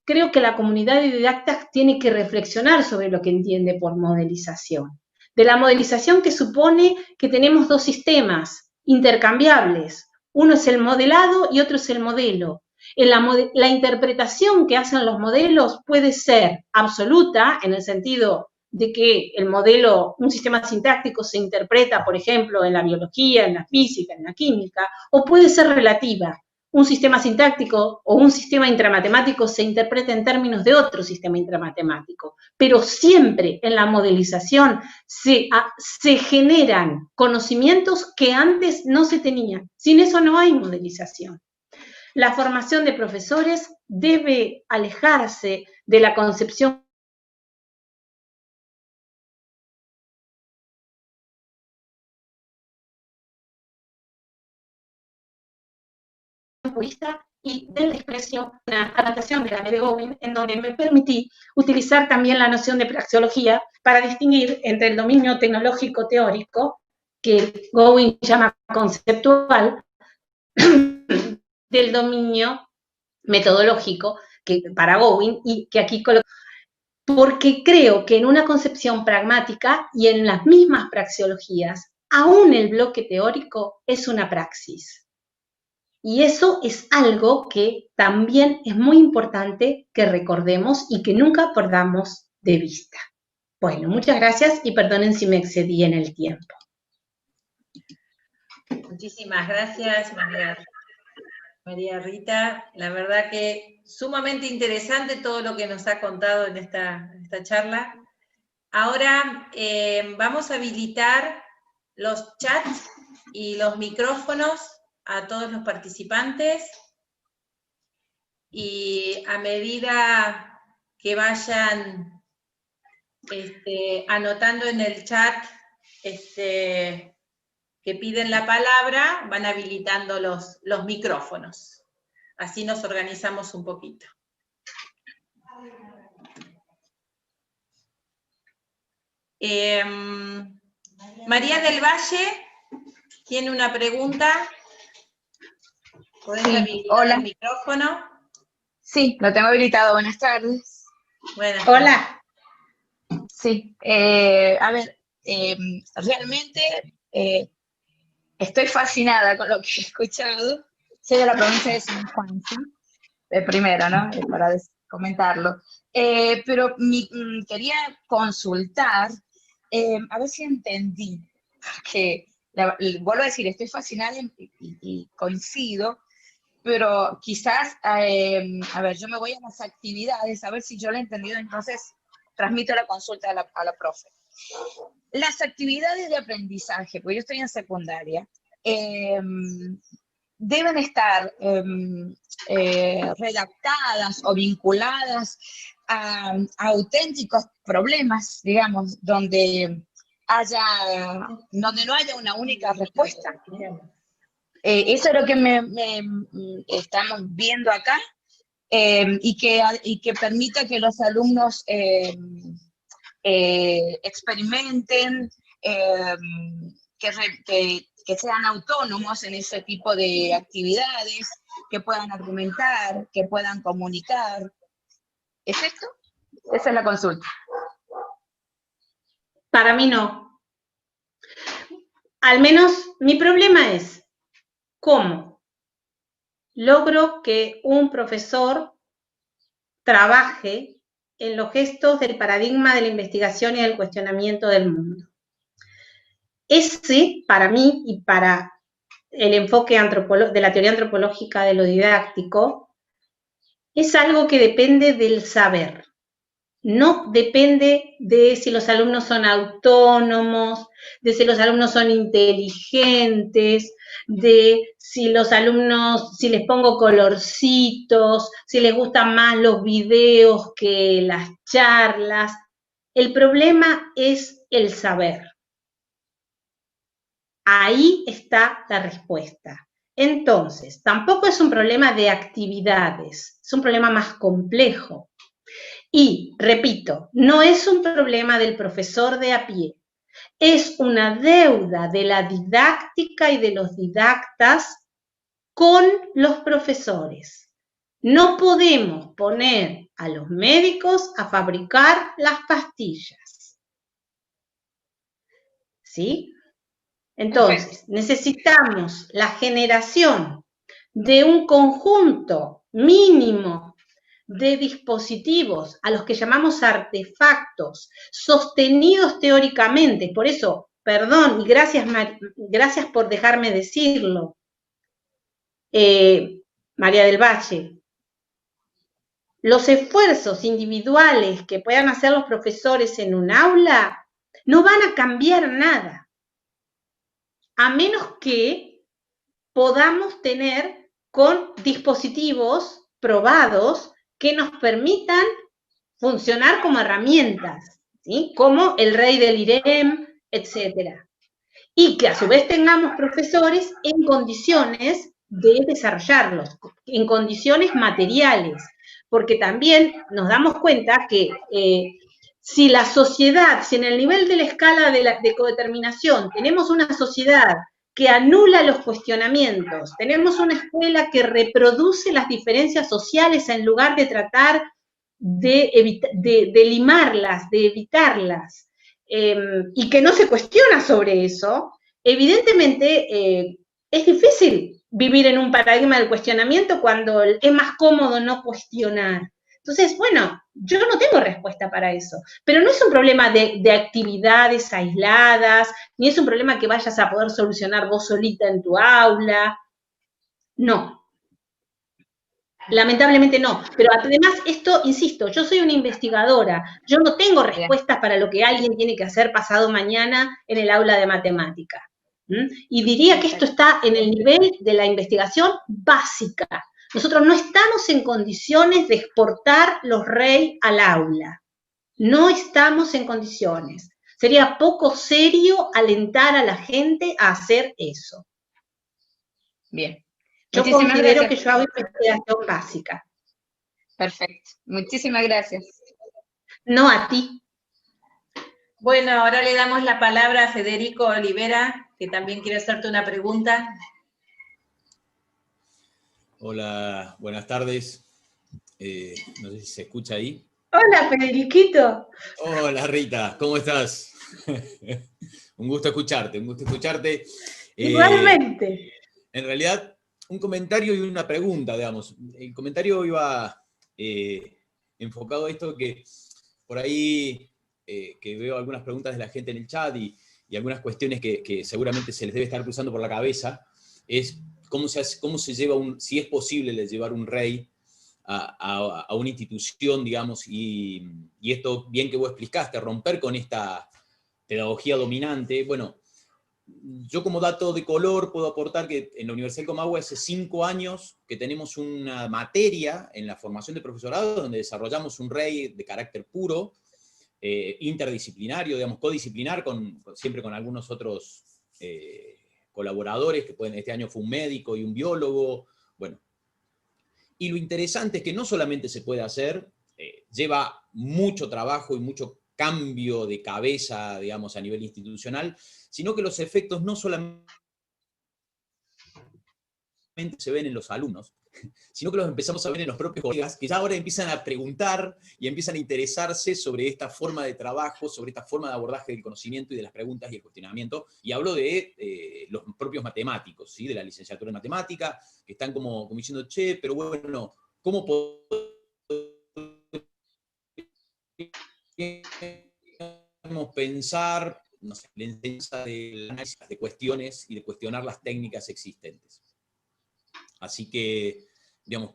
Creo que la comunidad de didactas tiene que reflexionar sobre lo que entiende por modelización. De la modelización que supone que tenemos dos sistemas intercambiables. Uno es el modelado y otro es el modelo. La interpretación que hacen los modelos puede ser absoluta, en el sentido de que el modelo, un sistema sintáctico se interpreta, por ejemplo, en la biología, en la física, en la química, o puede ser relativa. Un sistema sintáctico o un sistema intramatemático se interpreta en términos de otro sistema intramatemático, pero siempre en la modelización se generan conocimientos que antes no se tenían. Sin eso no hay modelización. La formación de profesores debe alejarse de la concepción purista y del desprecio, una adaptación de la ley de Gowin, en donde me permití utilizar también la noción de praxeología para distinguir entre el dominio tecnológico teórico, que Gowin llama conceptual, del dominio metodológico, que para Gowin, y que aquí coloco, porque creo que en una concepción pragmática y en las mismas praxeologías, aún el bloque teórico es una praxis. Y eso es algo que también es muy importante que recordemos y que nunca perdamos de vista. Bueno, muchas gracias y perdonen si me excedí en el tiempo. Muchísimas gracias, María Rita. La verdad que sumamente interesante todo lo que nos ha contado en esta charla. Ahora vamos a habilitar los chats y los micrófonos a todos los participantes, y a medida que vayan anotando en el chat que piden la palabra, van habilitando los micrófonos. Así nos organizamos un poquito. María del Valle tiene una pregunta. ¿Podés habilitar el micrófono? Sí, lo tengo habilitado. Buenas tardes. Buenas tardes. Hola. Sí, a ver, realmente estoy fascinada con lo que he escuchado. Soy de la provincia de San Juan, ¿sí? Primero, ¿no? Para comentarlo. Pero quería consultar, a ver si entendí, porque vuelvo a decir, estoy fascinada y coincido, pero quizás, a ver, yo me voy a las actividades, a ver si yo lo he entendido, entonces transmito la consulta a la profe. Las actividades de aprendizaje, porque yo estoy en secundaria, deben estar redactadas o vinculadas a auténticos problemas, digamos, donde no haya una única respuesta. Eso es lo que estamos viendo acá, y que permita que los alumnos experimenten, que sean autónomos en ese tipo de actividades, que puedan argumentar, que puedan comunicar. ¿Es esto? Esa es la consulta. Para mí no. Al menos mi problema es cómo logro que un profesor trabaje en los gestos del paradigma de la investigación y del cuestionamiento del mundo. Ese, para mí y para el enfoque de la teoría antropológica de lo didáctico, es algo que depende del saber. No depende de si los alumnos son autónomos, de si los alumnos son inteligentes, de si los alumnos, si les pongo colorcitos, si les gustan más los videos que las charlas. El problema es el saber. Ahí está la respuesta. Entonces, tampoco es un problema de actividades, es un problema más complejo. Y, repito, no es un problema del profesor de a pie, es una deuda de la didáctica y de los didactas con los profesores. No podemos poner a los médicos a fabricar las pastillas. ¿Sí? Entonces, necesitamos la generación de un conjunto mínimo de dispositivos a los que llamamos artefactos, sostenidos teóricamente. Por eso, perdón y gracias por dejarme decirlo, María del Valle, los esfuerzos individuales que puedan hacer los profesores en un aula no van a cambiar nada, a menos que podamos tener con dispositivos probados que nos permitan funcionar como herramientas, ¿sí? Como el rey del IREM, etc. Y que a su vez tengamos profesores en condiciones de desarrollarlos, en condiciones materiales, porque también nos damos cuenta que si la sociedad, si en el nivel de la escala de codeterminación tenemos una sociedad que anula los cuestionamientos, tenemos una escuela que reproduce las diferencias sociales en lugar de tratar de limarlas, de evitarlas, y que no se cuestiona sobre eso, evidentemente es difícil vivir en un paradigma del cuestionamiento cuando es más cómodo no cuestionar. Entonces, bueno, yo no tengo respuesta para eso, pero no es un problema de actividades aisladas, ni es un problema que vayas a poder solucionar vos solita en tu aula, no. Lamentablemente no, pero además esto, insisto, yo soy una investigadora, yo no tengo respuestas para lo que alguien tiene que hacer pasado mañana en el aula de matemática. Y diría que esto está en el nivel de la investigación básica. Nosotros no estamos en condiciones de exportar los REI al aula. No estamos en condiciones. Sería poco serio alentar a la gente a hacer eso. Bien. Yo considero que yo hago investigación básica. Perfecto. Muchísimas gracias. No, a ti. Bueno, ahora le damos la palabra a Federico Olivera, que también quiere hacerte una pregunta. Hola, buenas tardes. No sé si se escucha ahí. Hola, Federiquito. Hola, Rita, ¿cómo estás? Un gusto escucharte, un gusto escucharte. Igualmente. En realidad, un comentario y una pregunta, digamos. El comentario iba enfocado a esto que por ahí que veo algunas preguntas de la gente en el chat y algunas cuestiones que seguramente se les debe estar cruzando por la cabeza, es cómo se lleva si es posible llevar un REI a una institución, digamos, y esto bien que vos explicaste, romper con esta pedagogía dominante. Bueno, yo como dato de color puedo aportar que en la Universidad del Comahue hace 5 años que tenemos una materia en la formación de profesorado donde desarrollamos un REI de carácter puro, interdisciplinario, digamos, codisciplinar, siempre con algunos otros colaboradores, que este año fue un médico y un biólogo, bueno. Y lo interesante es que no solamente se puede hacer, lleva mucho trabajo y mucho cambio de cabeza, digamos, a nivel institucional, sino que los efectos no solamente se ven en los alumnos, sino que los empezamos a ver en los propios colegas, que ya ahora empiezan a preguntar y empiezan a interesarse sobre esta forma de trabajo, sobre esta forma de abordaje del conocimiento y de las preguntas y el cuestionamiento. Y hablo de los propios matemáticos, ¿sí? De la licenciatura en matemática, que están como diciendo, che, pero bueno, ¿cómo podemos pensar, no sé, la enseñanza del análisis de cuestiones y de cuestionar las técnicas existentes? Así que, digamos,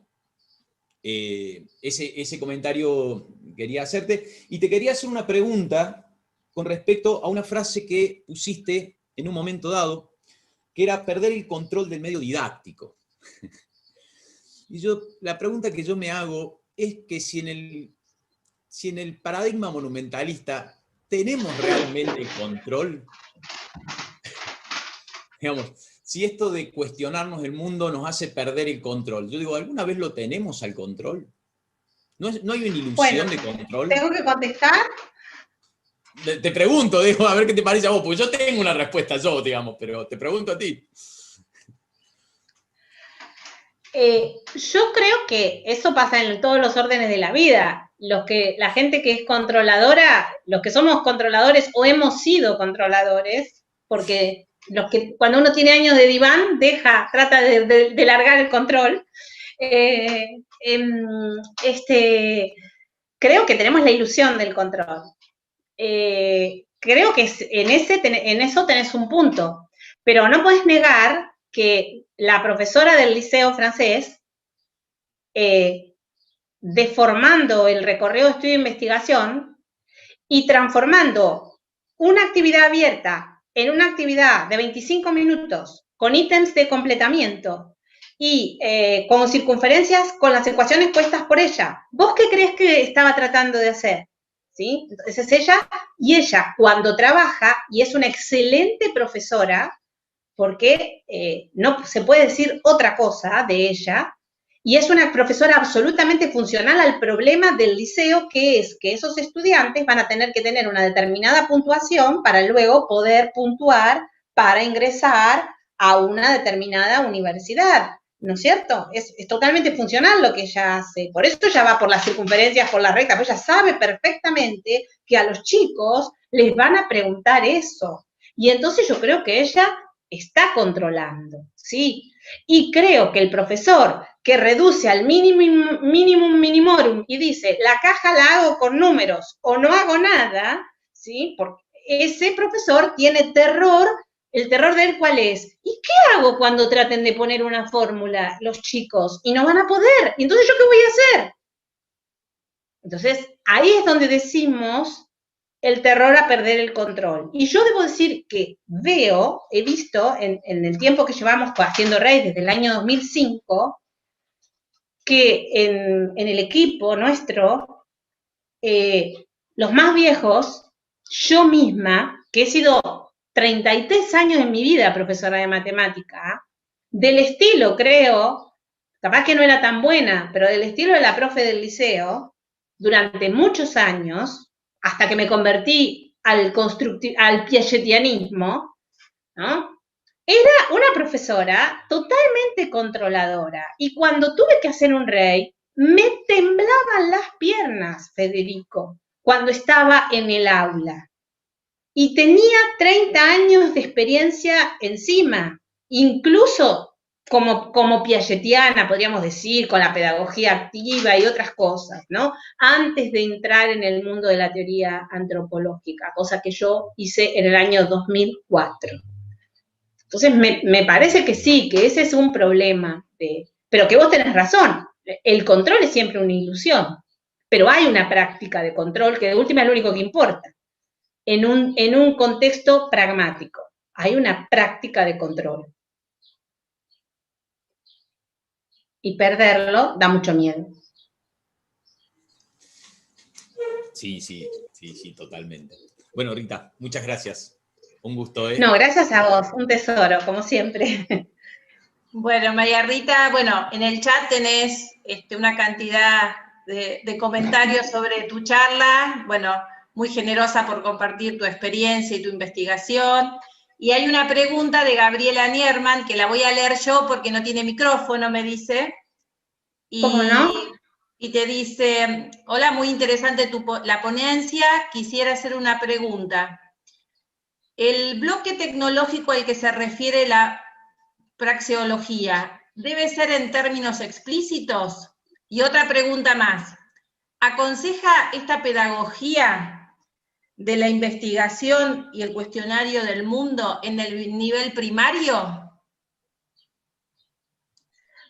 ese comentario quería hacerte. Y te quería hacer una pregunta con respecto a una frase que pusiste en un momento dado, que era perder el control del medio didáctico. Y la pregunta que yo me hago es que si en el paradigma monumentalista tenemos realmente control. Digamos, si esto de cuestionarnos el mundo nos hace perder el control. Yo digo, ¿alguna vez lo tenemos al control? ¿No hay una ilusión de control? ¿Tengo que contestar? Te pregunto, digo, a ver qué te parece a vos, porque yo tengo una respuesta yo, digamos, pero te pregunto a ti. Yo creo que eso pasa en todos los órdenes de la vida. La gente que es controladora, los que somos controladores o hemos sido controladores, porque cuando uno tiene años de diván, trata de largar el control. Creo que tenemos la ilusión del control. Creo que en eso tenés un punto, pero no podés negar que la profesora del liceo francés, deformando el recorrido de estudio e investigación y transformando una actividad abierta en una actividad de 25 minutos con ítems de completamiento y con circunferencias con las ecuaciones puestas por ella. ¿Vos qué crees que estaba tratando de hacer? ¿Sí? Entonces es ella, y ella cuando trabaja, y es una excelente profesora, porque no se puede decir otra cosa de ella, y es una profesora absolutamente funcional al problema del liceo, que es que esos estudiantes van a tener que tener una determinada puntuación para luego poder puntuar para ingresar a una determinada universidad, ¿no es cierto? Es totalmente funcional lo que ella hace, por eso ella va por las circunferencias, por las rectas, porque ella sabe perfectamente que a los chicos les van a preguntar eso, y entonces yo creo que ella está controlando, ¿sí? Y creo que el profesor que reduce al minimum minimorum y dice, la caja la hago con números o no hago nada, ¿sí? Porque ese profesor tiene terror. ¿El terror de él cuál es? ¿Y qué hago cuando traten de poner una fórmula los chicos? Y no van a poder. ¿Y entonces yo qué voy a hacer? Entonces, ahí es donde decimos el terror a perder el control. Y yo debo decir que he visto en el tiempo que llevamos haciendo RAID desde el año 2005, que en el equipo nuestro, los más viejos, yo misma, que he sido 33 años en mi vida profesora de matemática, del estilo, creo, capaz que no era tan buena, pero del estilo de la profe del liceo, durante muchos años, hasta que me convertí al piagetianismo, ¿no? Era una profesora totalmente controladora, y cuando tuve que hacer un RAID, me temblaban las piernas, Federico, cuando estaba en el aula. Y tenía 30 años de experiencia encima, incluso como piagetiana, podríamos decir, con la pedagogía activa y otras cosas, ¿no? Antes de entrar en el mundo de la teoría antropológica, cosa que yo hice en el año 2004. Entonces, me parece que sí, que ese es un problema, pero que vos tenés razón, el control es siempre una ilusión, pero hay una práctica de control que de última es lo único que importa. En un contexto pragmático, hay una práctica de control. Y perderlo da mucho miedo. Sí, totalmente. Bueno, Rita, muchas gracias. Un gusto, ¿eh? No, gracias a vos, un tesoro, como siempre. Bueno, María Rita, bueno, en el chat tenés una cantidad de comentarios sobre tu charla, bueno, muy generosa por compartir tu experiencia y tu investigación. Y hay una pregunta de Gabriela Nierman, que la voy a leer yo porque no tiene micrófono, me dice. ¿Cómo no? Y te dice, hola, muy interesante la ponencia, quisiera hacer una pregunta. ¿El bloque tecnológico al que se refiere la praxeología debe ser en términos explícitos? Y otra pregunta más, ¿aconseja esta pedagogía de la investigación y el cuestionario del mundo en el nivel primario?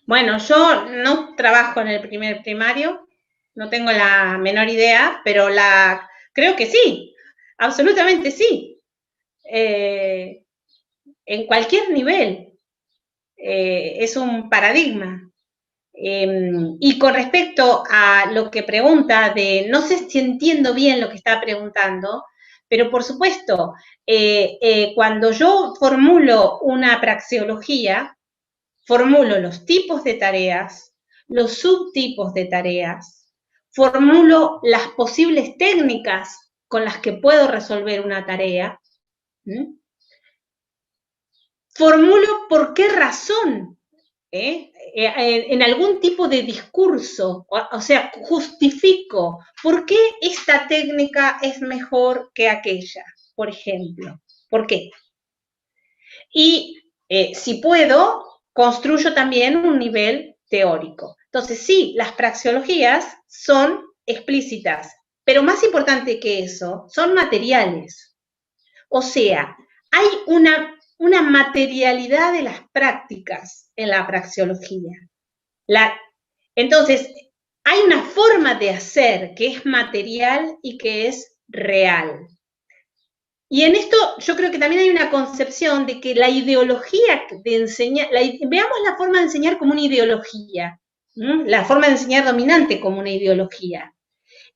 Bueno, yo no trabajo en el primer primario, no tengo la menor idea, pero creo que sí, absolutamente sí. En cualquier nivel, es un paradigma. Y con respecto a lo que pregunta no sé si entiendo bien lo que está preguntando, pero por supuesto, cuando yo formulo una praxeología, formulo los tipos de tareas, los subtipos de tareas, formulo las posibles técnicas con las que puedo resolver una tarea, formulo por qué razón, en algún tipo de discurso, o sea, justifico por qué esta técnica es mejor que aquella, por ejemplo. ¿Por qué? Y si puedo, construyo también un nivel teórico. Entonces, sí, las praxeologías son explícitas, pero más importante que eso, son materiales. O sea, hay una materialidad de las prácticas en la praxeología. Entonces, hay una forma de hacer que es material y que es real. Y en esto yo creo que también hay una concepción de que la ideología de enseñar, veamos la forma de enseñar como una ideología, la forma de enseñar dominante como una ideología.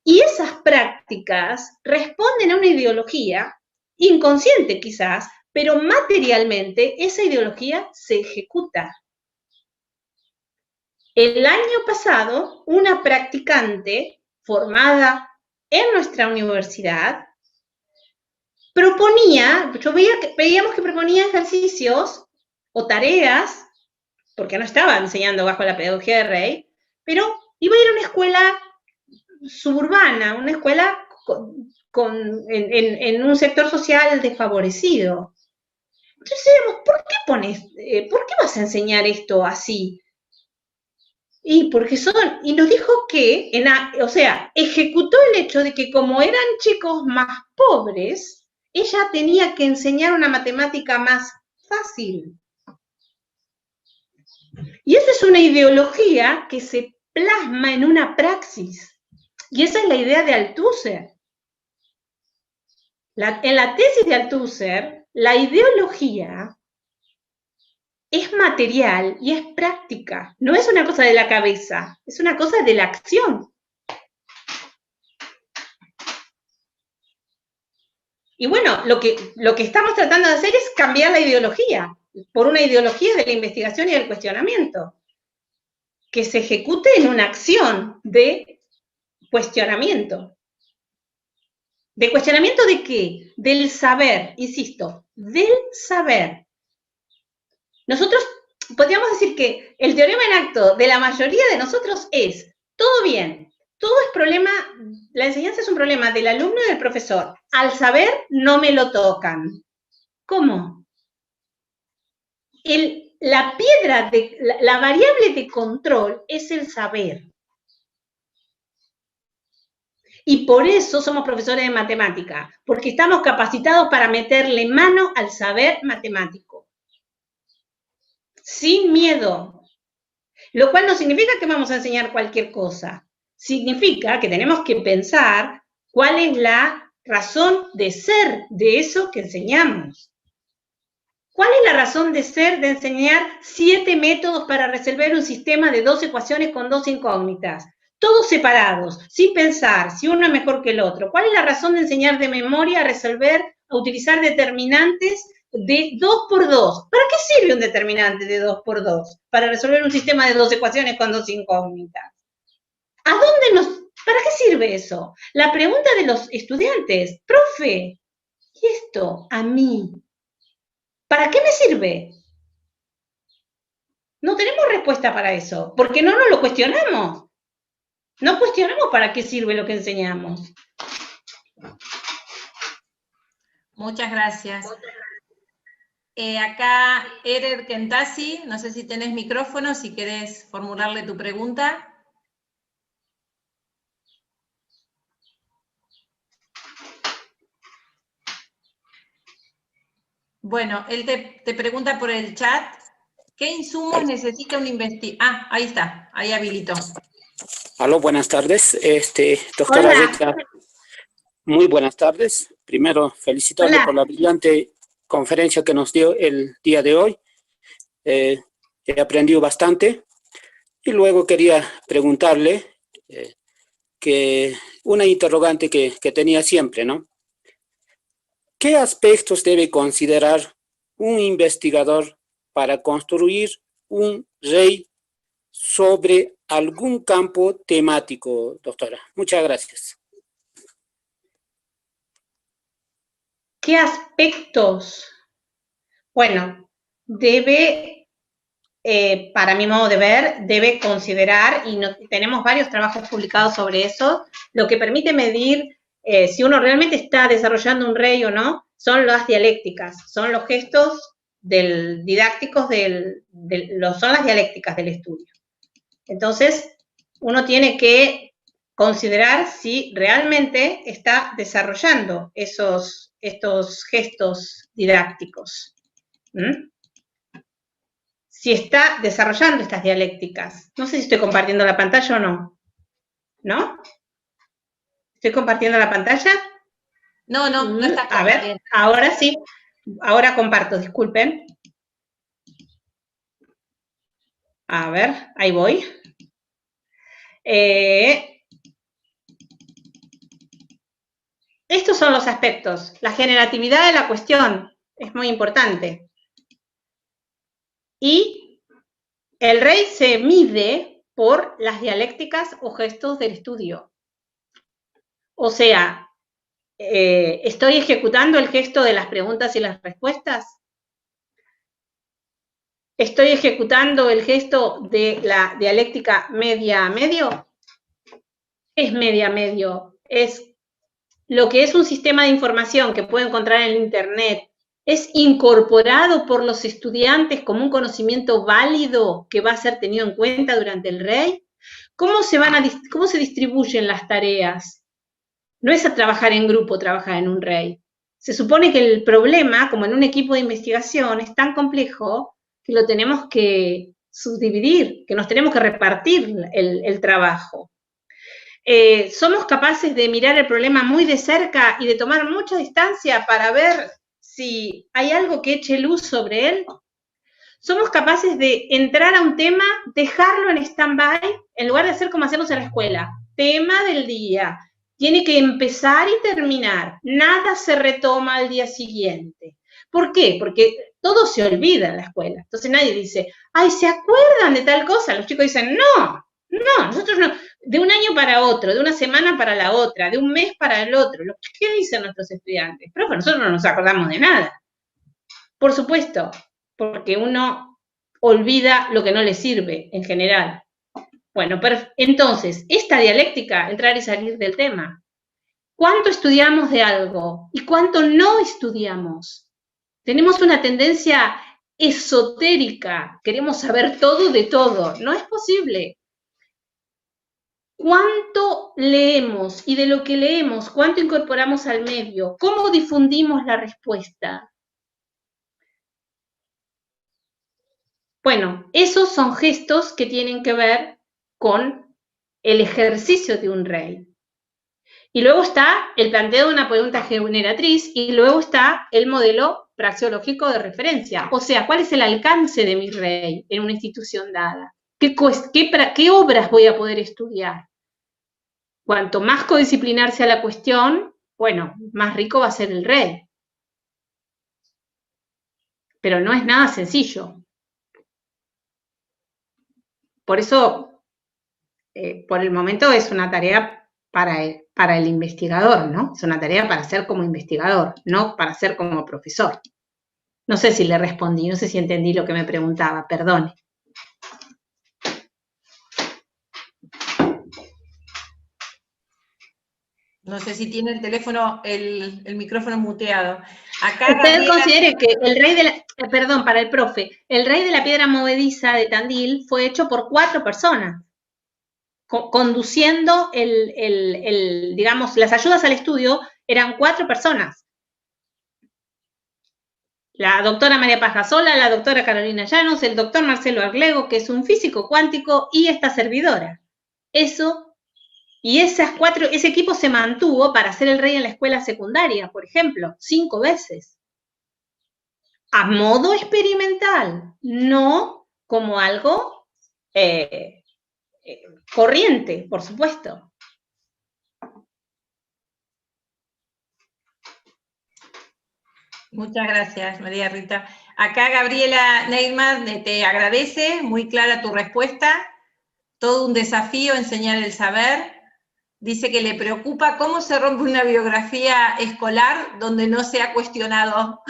Y esas prácticas responden a una ideología, inconsciente quizás, pero materialmente esa ideología se ejecuta. El año pasado, una practicante formada en nuestra universidad veíamos que proponía ejercicios o tareas, porque no estaba enseñando bajo la pedagogía de Rey, pero iba a ir a una escuela suburbana, una escuela en un sector social desfavorecido. Entonces decíamos, ¿por qué vas a enseñar esto así? Y nos dijo que, o sea, ejecutó el hecho de que como eran chicos más pobres, ella tenía que enseñar una matemática más fácil. Y esa es una ideología que se plasma en una praxis. Y esa es la idea de Althusser. En la tesis de Althusser, la ideología es material y es práctica. No es una cosa de la cabeza, es una cosa de la acción. Y bueno, lo que estamos tratando de hacer es cambiar la ideología por una ideología de la investigación y del cuestionamiento, que se ejecute en una acción de cuestionamiento. ¿De cuestionamiento de qué? Del saber, insisto, del saber. Nosotros podríamos decir que el teorema en acto de la mayoría de nosotros es, todo bien, todo es problema, la enseñanza es un problema del alumno y del profesor. Al saber no me lo tocan. ¿Cómo? La variable de control es el saber. Y por eso somos profesores de matemática, porque estamos capacitados para meterle mano al saber matemático. Sin miedo. Lo cual no significa que vamos a enseñar cualquier cosa. Significa que tenemos que pensar cuál es la razón de ser de eso que enseñamos. ¿Cuál es la razón de ser de enseñar 7 métodos para resolver un sistema de 2 ecuaciones con 2 incógnitas? Todos separados, sin pensar si uno es mejor que el otro. ¿Cuál es la razón de enseñar de memoria a utilizar determinantes de 2 por 2? ¿Para qué sirve un determinante de 2 por 2? Para resolver un sistema de 2 ecuaciones con 2 incógnitas. ¿Para qué sirve eso? La pregunta de los estudiantes, profe, ¿y esto a mí? ¿Para qué me sirve? No tenemos respuesta para eso, porque no nos lo cuestionamos. No cuestionamos para qué sirve lo que enseñamos. Muchas gracias. Acá, Erer Kentasi, no sé si tenés micrófono, si querés formularle tu pregunta. Bueno, él te pregunta por el chat, ¿Qué insumos necesita un investigador? Ah, ahí está, ahí habilitó. Aló, buenas tardes. Doctora Hola. Rita, muy buenas tardes. Primero, felicitarle Hola. por la brillante conferencia que nos dio el día de hoy. He aprendido bastante. Y luego quería preguntarle que una interrogante que tenía siempre, ¿no? ¿Qué aspectos debe considerar un investigador para construir un rey sobre algún campo temático, doctora? Muchas gracias. ¿Qué aspectos? Bueno, debe, para mi modo de ver, debe considerar, y tenemos varios trabajos publicados sobre eso, lo que permite medir si uno realmente está desarrollando un rey o no, son las dialécticas, son los gestos didácticos, son las dialécticas del estudio. Entonces, uno tiene que considerar si realmente está desarrollando estos gestos didácticos. Si está desarrollando estas dialécticas. No sé si estoy compartiendo la pantalla o no. ¿No? ¿Estoy compartiendo la pantalla? No, no está. A ver, ahora sí. Ahora comparto, disculpen. A ver, ahí voy. Estos son los aspectos. La generatividad de la cuestión es muy importante. Y el rey se mide por las dialécticas o gestos del estudio. O sea, ¿estoy ejecutando el gesto de las preguntas y las respuestas? ¿Estoy ejecutando el gesto de la dialéctica media-medio? ¿Qué es media-medio? Es lo que es un sistema de información que puede encontrar en Internet. ¿Es incorporado por los estudiantes como un conocimiento válido que va a ser tenido en cuenta durante el rey? ¿Cómo se distribuyen las tareas? No es a trabajar en grupo, trabajar en un rey. Se supone que el problema, como en un equipo de investigación, es tan complejo que lo tenemos que subdividir, que nos tenemos que repartir el trabajo. Somos capaces de mirar el problema muy de cerca y de tomar mucha distancia para ver si hay algo que eche luz sobre él. Somos capaces de entrar a un tema, dejarlo en stand-by, en lugar de hacer como hacemos en la escuela. Tema del día. Tiene que empezar y terminar. Nada se retoma al día siguiente. ¿Por qué? Porque todo se olvida en la escuela. Entonces nadie dice, ay, ¿se acuerdan de tal cosa? Los chicos dicen, no, nosotros no. De un año para otro, de una semana para la otra, de un mes para el otro. ¿Qué dicen nuestros estudiantes? Profe, nosotros no nos acordamos de nada. Por supuesto, porque uno olvida lo que no le sirve en general. Bueno, entonces, esta dialéctica, entrar y salir del tema. ¿Cuánto estudiamos de algo y cuánto no estudiamos? Tenemos una tendencia esotérica, queremos saber todo de todo. No es posible. ¿Cuánto leemos y de lo que leemos, cuánto incorporamos al medio? ¿Cómo difundimos la respuesta? Bueno, esos son gestos que tienen que ver con el ejercicio de un rey. Y luego está el planteo de una pregunta generatriz y luego está el modelo praxeológico de referencia. O sea, ¿cuál es el alcance de mi rey en una institución dada? ¿Qué obras voy a poder estudiar? Cuanto más codisciplinar sea la cuestión, bueno, más rico va a ser el rey. Pero no es nada sencillo. Por eso, por el momento es una tarea para el investigador, ¿no? Es una tarea para ser como investigador, no para ser como profesor. No sé si le respondí, no sé si entendí lo que me preguntaba, perdone. No sé si tiene el teléfono, el micrófono muteado. Acá Usted considere que el rey de la, perdón, para el profe, el rey de la piedra movediza de Tandil fue hecho por 4 personas, conduciendo digamos, las ayudas al estudio eran 4 personas. la doctora María Pajasola, la doctora Carolina Llanos, el doctor Marcelo Arglego, que es un físico cuántico, y esta servidora. Eso, y ese equipo se mantuvo para ser el rey en la escuela secundaria, por ejemplo, 5 veces. A modo experimental, no como algo corriente, por supuesto. Muchas gracias, María Rita. Acá Gabriela Neymar te agradece, muy clara tu respuesta. Todo un desafío enseñar el saber. Dice que le preocupa cómo se rompe una biografía escolar donde no se ha cuestionado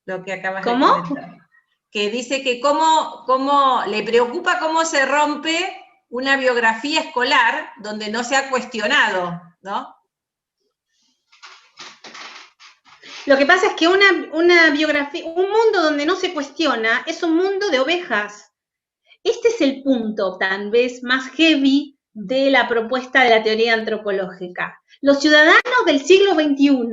lo que acabas de comentar. Que dice que cómo le preocupa cómo se rompe una biografía escolar donde no se ha cuestionado, ¿no? Lo que pasa es que una biografía, un mundo donde no se cuestiona, es un mundo de ovejas. Este es el punto, tal vez, más heavy de la propuesta de la teoría antropológica. Los ciudadanos del siglo XXI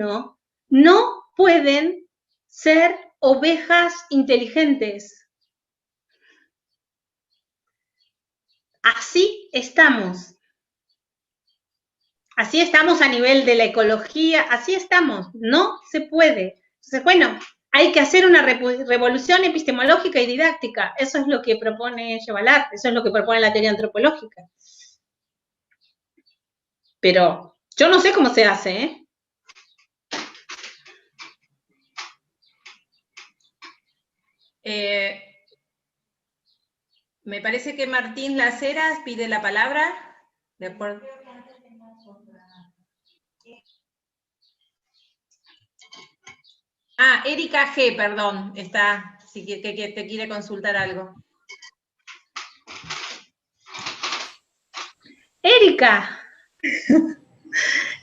no pueden ser ovejas inteligentes. Así estamos. Así estamos a nivel de la ecología, así estamos, no se puede. Entonces, bueno, hay que hacer una revolución epistemológica y didáctica, eso es lo que propone Yevalar, eso es lo que propone la teoría antropológica. Pero yo no sé cómo se hace, Me parece que Martín Las Heras pide la palabra. De acuerdo. Ah, Erika G, perdón, está, si que te quiere consultar algo. Erika.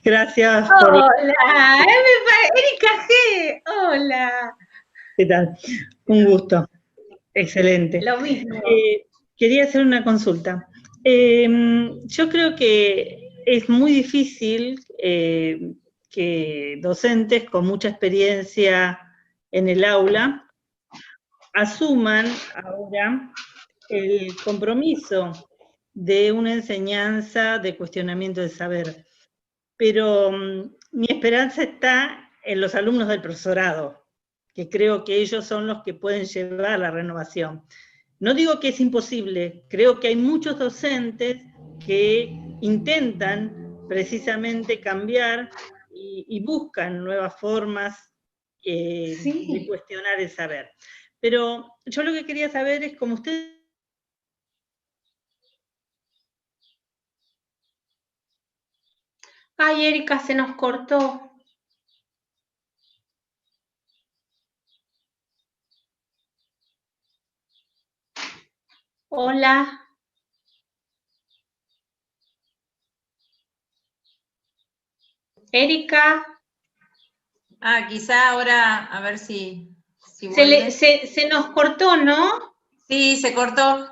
Gracias. Hola, Erika G, hola. ¿Qué tal? Un gusto. Excelente. Lo mismo. Quería hacer una consulta. Yo creo que es muy difícil que docentes con mucha experiencia en el aula asuman ahora el compromiso de una enseñanza de cuestionamiento del saber. Pero mi esperanza está en los alumnos del profesorado, que creo que ellos son los que pueden llevar la renovación. No digo que es imposible, creo que hay muchos docentes que intentan precisamente cambiar y buscan nuevas formas de cuestionar el saber. Pero yo lo que quería saber es cómo usted... Ay, Erika, se nos cortó. Hola. Erika. Ah, quizá ahora, a ver si se nos cortó, ¿no? Sí, se cortó.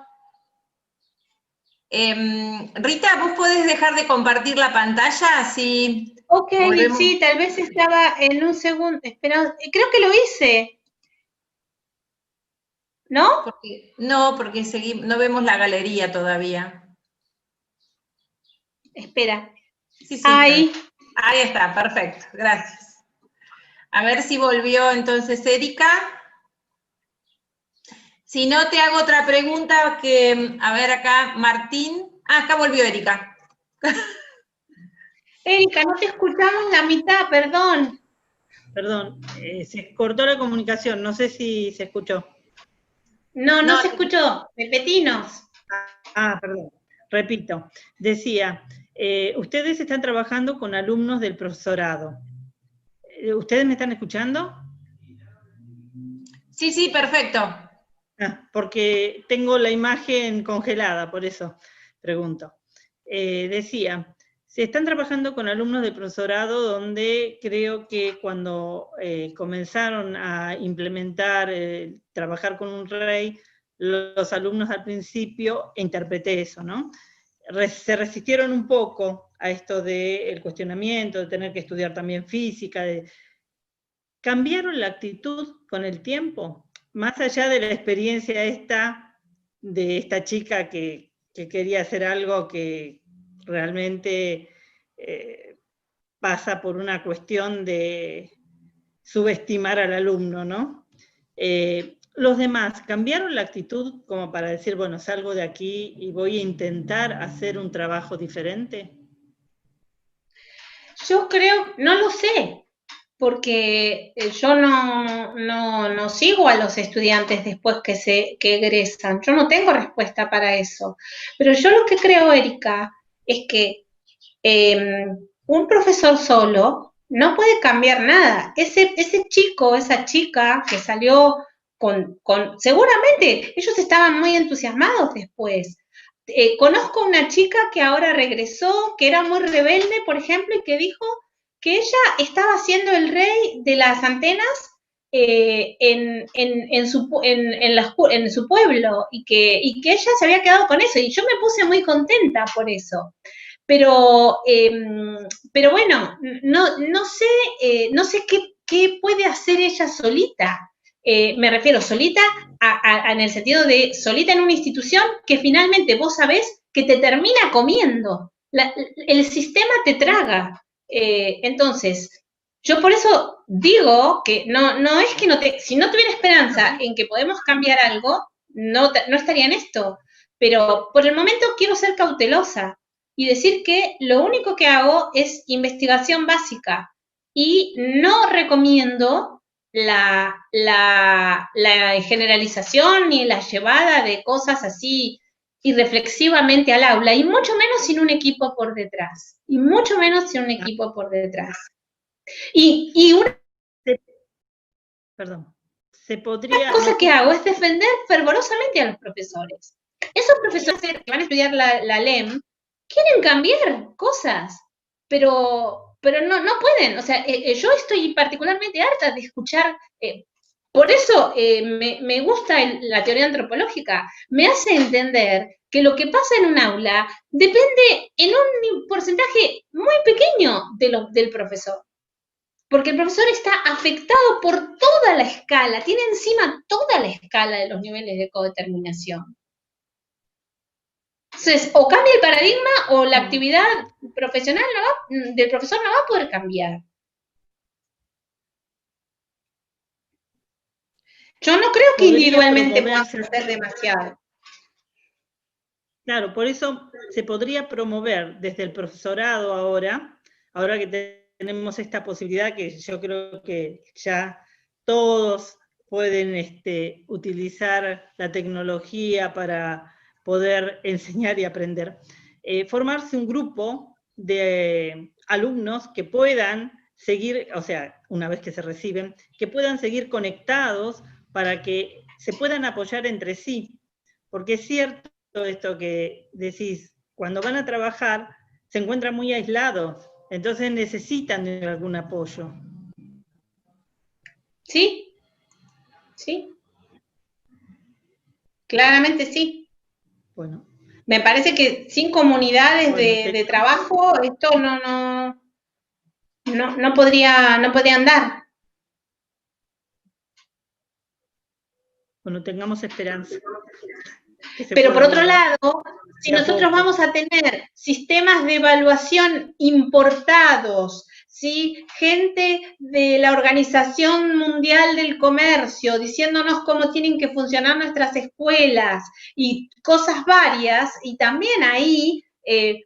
Rita, ¿vos podés dejar de compartir la pantalla? Así ok, volvemos. Sí, tal vez estaba en un segundo. Espera, creo que lo hice. ¿No? Porque no vemos la galería todavía. Espera. Sí, Ahí. Ahí está, perfecto, gracias. A ver si volvió entonces Erika. Si no, te hago otra pregunta que, a ver acá, Martín. Ah, acá volvió Erika. Erika, no te escuchamos la mitad, perdón. Perdón, se cortó la comunicación, no sé si se escuchó. No se escuchó, repetinos. Ah, perdón, repito. Decía, ustedes están trabajando con alumnos del profesorado. ¿Ustedes me están escuchando? Sí, perfecto. Ah, porque tengo la imagen congelada, por eso pregunto. Decía, se están trabajando con alumnos del profesorado donde creo que cuando comenzaron a implementar, trabajar con un rey, los alumnos al principio, interpreté eso, ¿no? Se resistieron un poco a esto del cuestionamiento, de tener que estudiar también física, ¿cambiaron la actitud con el tiempo? Más allá de la experiencia de esta chica que quería hacer algo que realmente pasa por una cuestión de subestimar al alumno, ¿no? Los demás, ¿cambiaron la actitud como para decir, bueno, salgo de aquí y voy a intentar hacer un trabajo diferente? Yo creo, no lo sé, porque yo no sigo a los estudiantes después que egresan. Yo no tengo respuesta para eso. Pero yo lo que creo, Erika, es que un profesor solo no puede cambiar nada. Ese chico, esa chica que salió seguramente ellos estaban muy entusiasmados después. Conozco una chica que ahora regresó, que era muy rebelde, por ejemplo, y que dijo que ella estaba siendo el rey de las antenas en su pueblo y que ella se había quedado con eso. Y yo me puse muy contenta por eso. Pero bueno, no sé qué puede hacer ella solita. Me refiero solita en el sentido de solita en una institución que finalmente vos sabés que te termina comiendo. El sistema te traga. Entonces, yo por eso digo que no es que si no tuviera esperanza en que podemos cambiar algo, no estaría en esto. Pero por el momento quiero ser cautelosa y decir que lo único que hago es investigación básica y no recomiendo la generalización ni la llevada de cosas así irreflexivamente al aula, y mucho menos sin un equipo por detrás. Y mucho menos sin un equipo por detrás. Perdón. Se podría... Una cosa que hago es defender fervorosamente a los profesores. Esos profesores que van a estudiar la LEM quieren cambiar cosas, pero no pueden. O sea, yo estoy particularmente harta de escuchar, por eso me gusta la teoría antropológica, me hace entender que lo que pasa en un aula depende en un porcentaje muy pequeño del profesor. Porque el profesor está afectado por toda la escala, tiene encima toda la escala de los niveles de codeterminación. Entonces, o cambia el paradigma o la actividad profesional del profesor no va a poder cambiar. Yo no creo que individualmente podamos hacer demasiado. Claro, por eso se podría promover desde el profesorado ahora que tenemos esta posibilidad que yo creo que ya todos pueden utilizar la tecnología para poder enseñar y aprender. Formarse un grupo de alumnos que puedan seguir, o sea, una vez que se reciben, que puedan seguir conectados para que se puedan apoyar entre sí. Porque es cierto esto que decís, cuando van a trabajar se encuentran muy aislados, entonces necesitan de algún apoyo. Sí, sí. Claramente sí. Bueno. Me parece que sin comunidades de trabajo esto no podría andar. Bueno, tengamos esperanza. Pero por otro lado, si nosotros vamos a tener sistemas de evaluación importados, ¿sí? Gente de la Organización Mundial del Comercio diciéndonos cómo tienen que funcionar nuestras escuelas y cosas varias, y también ahí,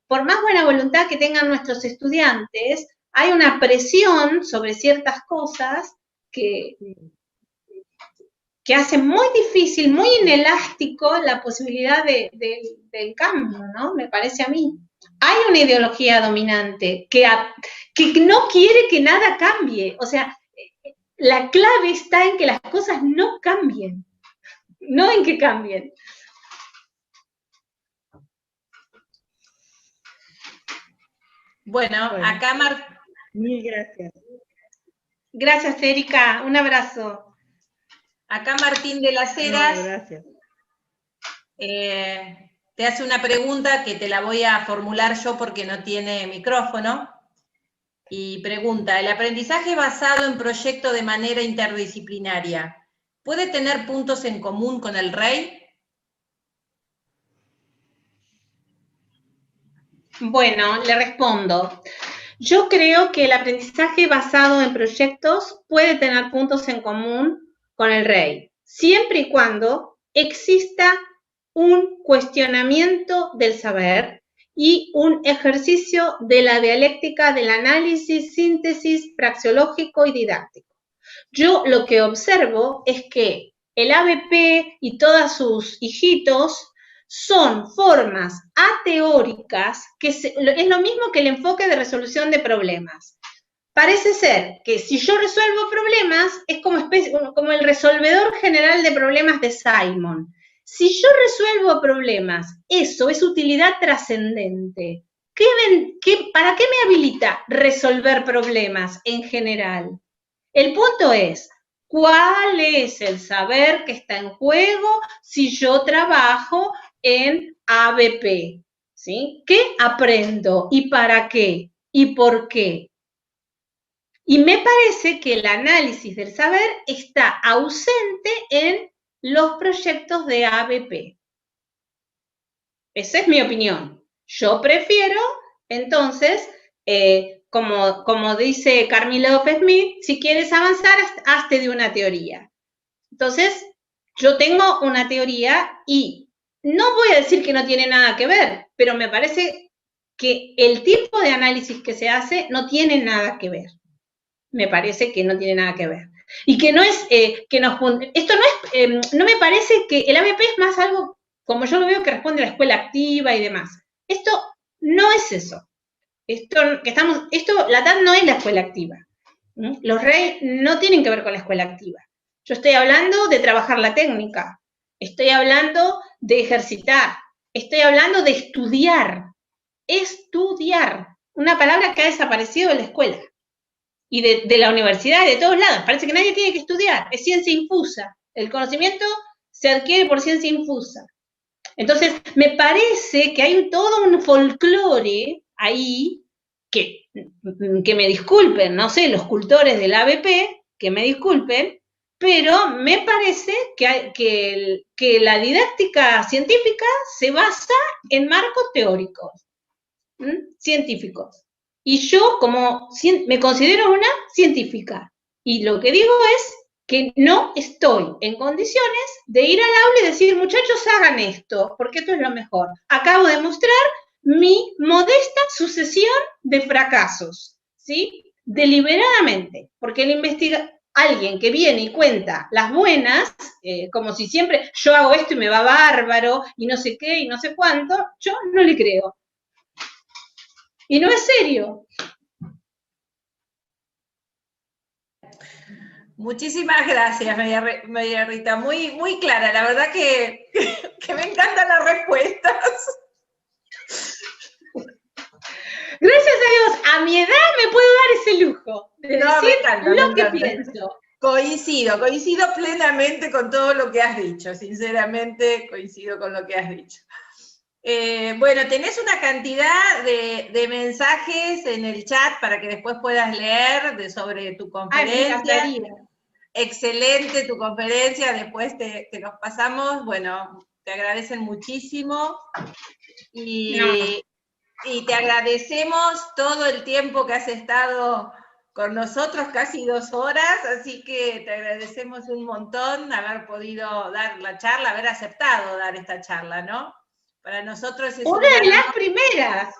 por más buena voluntad que tengan nuestros estudiantes, hay una presión sobre ciertas cosas que hace muy difícil, muy inelástico la posibilidad del cambio, ¿no? Me parece a mí. Hay una ideología dominante que no quiere que nada cambie. O sea, la clave está en que las cosas no cambien, no en que cambien. Bueno, acá Mil gracias. Gracias, Erika. Un abrazo. Acá Martín de las Heras gracias. Te hace una pregunta que te la voy a formular yo porque no tiene micrófono. Y pregunta, ¿el aprendizaje basado en proyecto de manera interdisciplinaria puede tener puntos en común con el REI? Bueno, le respondo. Yo creo que el aprendizaje basado en proyectos puede tener puntos en común con el REI, siempre y cuando exista un cuestionamiento del saber y un ejercicio de la dialéctica del análisis, síntesis, praxeológico y didáctico. Yo lo que observo es que el ABP y todos sus hijitos son formas ateóricas, que es lo mismo que el enfoque de resolución de problemas. Parece ser que si yo resuelvo problemas, es como el resolvedor general de problemas de Simon. Si yo resuelvo problemas, eso es utilidad trascendente. ¿Para qué me habilita resolver problemas en general? El punto es, ¿cuál es el saber que está en juego si yo trabajo en ABP? ¿Sí? ¿Qué aprendo y para qué y por qué? Y me parece que el análisis del saber está ausente en los proyectos de ABP. Esa es mi opinión. Yo prefiero, entonces, como dice Carmila López-Smith, si quieres avanzar, hazte de una teoría. Entonces, yo tengo una teoría y no voy a decir que no tiene nada que ver, pero me parece que el tipo de análisis que se hace no tiene nada que ver. Me parece que no tiene nada que ver. Y que no es, esto no es, no me parece que el ABP es más algo, como yo lo veo, que responde a la escuela activa y demás. Esto no es eso. La TAD no es la escuela activa. Los REI no tienen que ver con la escuela activa. Yo estoy hablando de trabajar la técnica, estoy hablando de ejercitar, estoy hablando de estudiar. Estudiar, una palabra que ha desaparecido de la escuela y de la universidad y de todos lados. Parece que nadie tiene que estudiar, es ciencia infusa. El conocimiento se adquiere por ciencia infusa. Entonces, me parece que hay todo un folclore ahí, que me disculpen, no sé, los cultores del ABP, que me disculpen, pero me parece que la didáctica científica se basa en marcos teóricos, científicos. Y yo me considero una científica. Y lo que digo es que no estoy en condiciones de ir al aula y decir, muchachos, hagan esto, porque esto es lo mejor. Acabo de mostrar mi modesta sucesión de fracasos, ¿sí? Deliberadamente, porque alguien que viene y cuenta las buenas, como si siempre yo hago esto y me va bárbaro, y no sé qué, y no sé cuánto, yo no le creo. Y no es serio. Muchísimas gracias, María Rita. Muy, muy clara. La verdad que me encantan las respuestas. Gracias a Dios, a mi edad me puedo dar ese lujo de decir lo que pienso. Coincido plenamente con todo lo que has dicho. Sinceramente, coincido con lo que has dicho. Bueno, tenés una cantidad de mensajes en el chat para que después puedas leer sobre tu conferencia. Ay, excelente tu conferencia, después te los pasamos. Bueno, te agradecen muchísimo y te agradecemos todo el tiempo que has estado con nosotros, casi 2 horas, así que te agradecemos un montón haber podido dar la charla, haber aceptado dar esta charla, ¿no? Para nosotros es una de las primeras.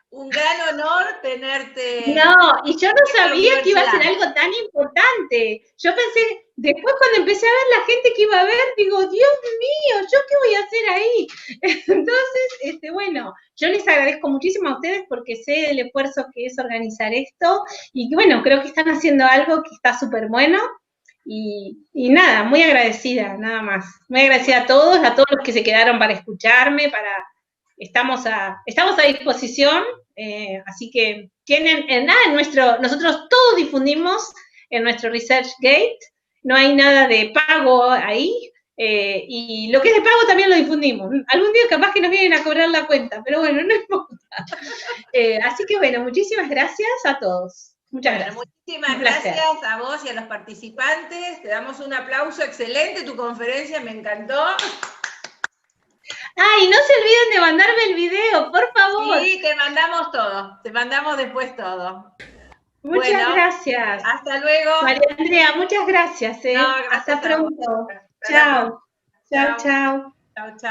Un gran honor tenerte. No, y yo no sabía que iba a ser algo tan importante. Yo pensé, después cuando empecé a ver la gente que iba a ver, digo, Dios mío, ¿yo qué voy a hacer ahí? Entonces, bueno, yo les agradezco muchísimo a ustedes porque sé el esfuerzo que es organizar esto y bueno, creo que están haciendo algo que está súper bueno. Y nada, muy agradecida, nada más. Muy agradecida a todos los que se quedaron para escucharme, estamos a disposición, así que tienen, nosotros todo difundimos en nuestro ResearchGate, no hay nada de pago ahí, Y lo que es de pago también lo difundimos. Algún día capaz que nos vienen a cobrar la cuenta, pero bueno, no importa. Así que bueno, muchísimas gracias a todos. Muchas gracias. Muchísimas gracias a vos y a los participantes. Te damos un aplauso, excelente tu conferencia, me encantó. Ay, no se olviden de mandarme el video, por favor. Sí, te mandamos todo, te mandamos después todo. Muchas gracias. Hasta luego. María Andrea, muchas gracias. No, gracias hasta pronto. a vos. Chao. Chao, chao. Chao, chao.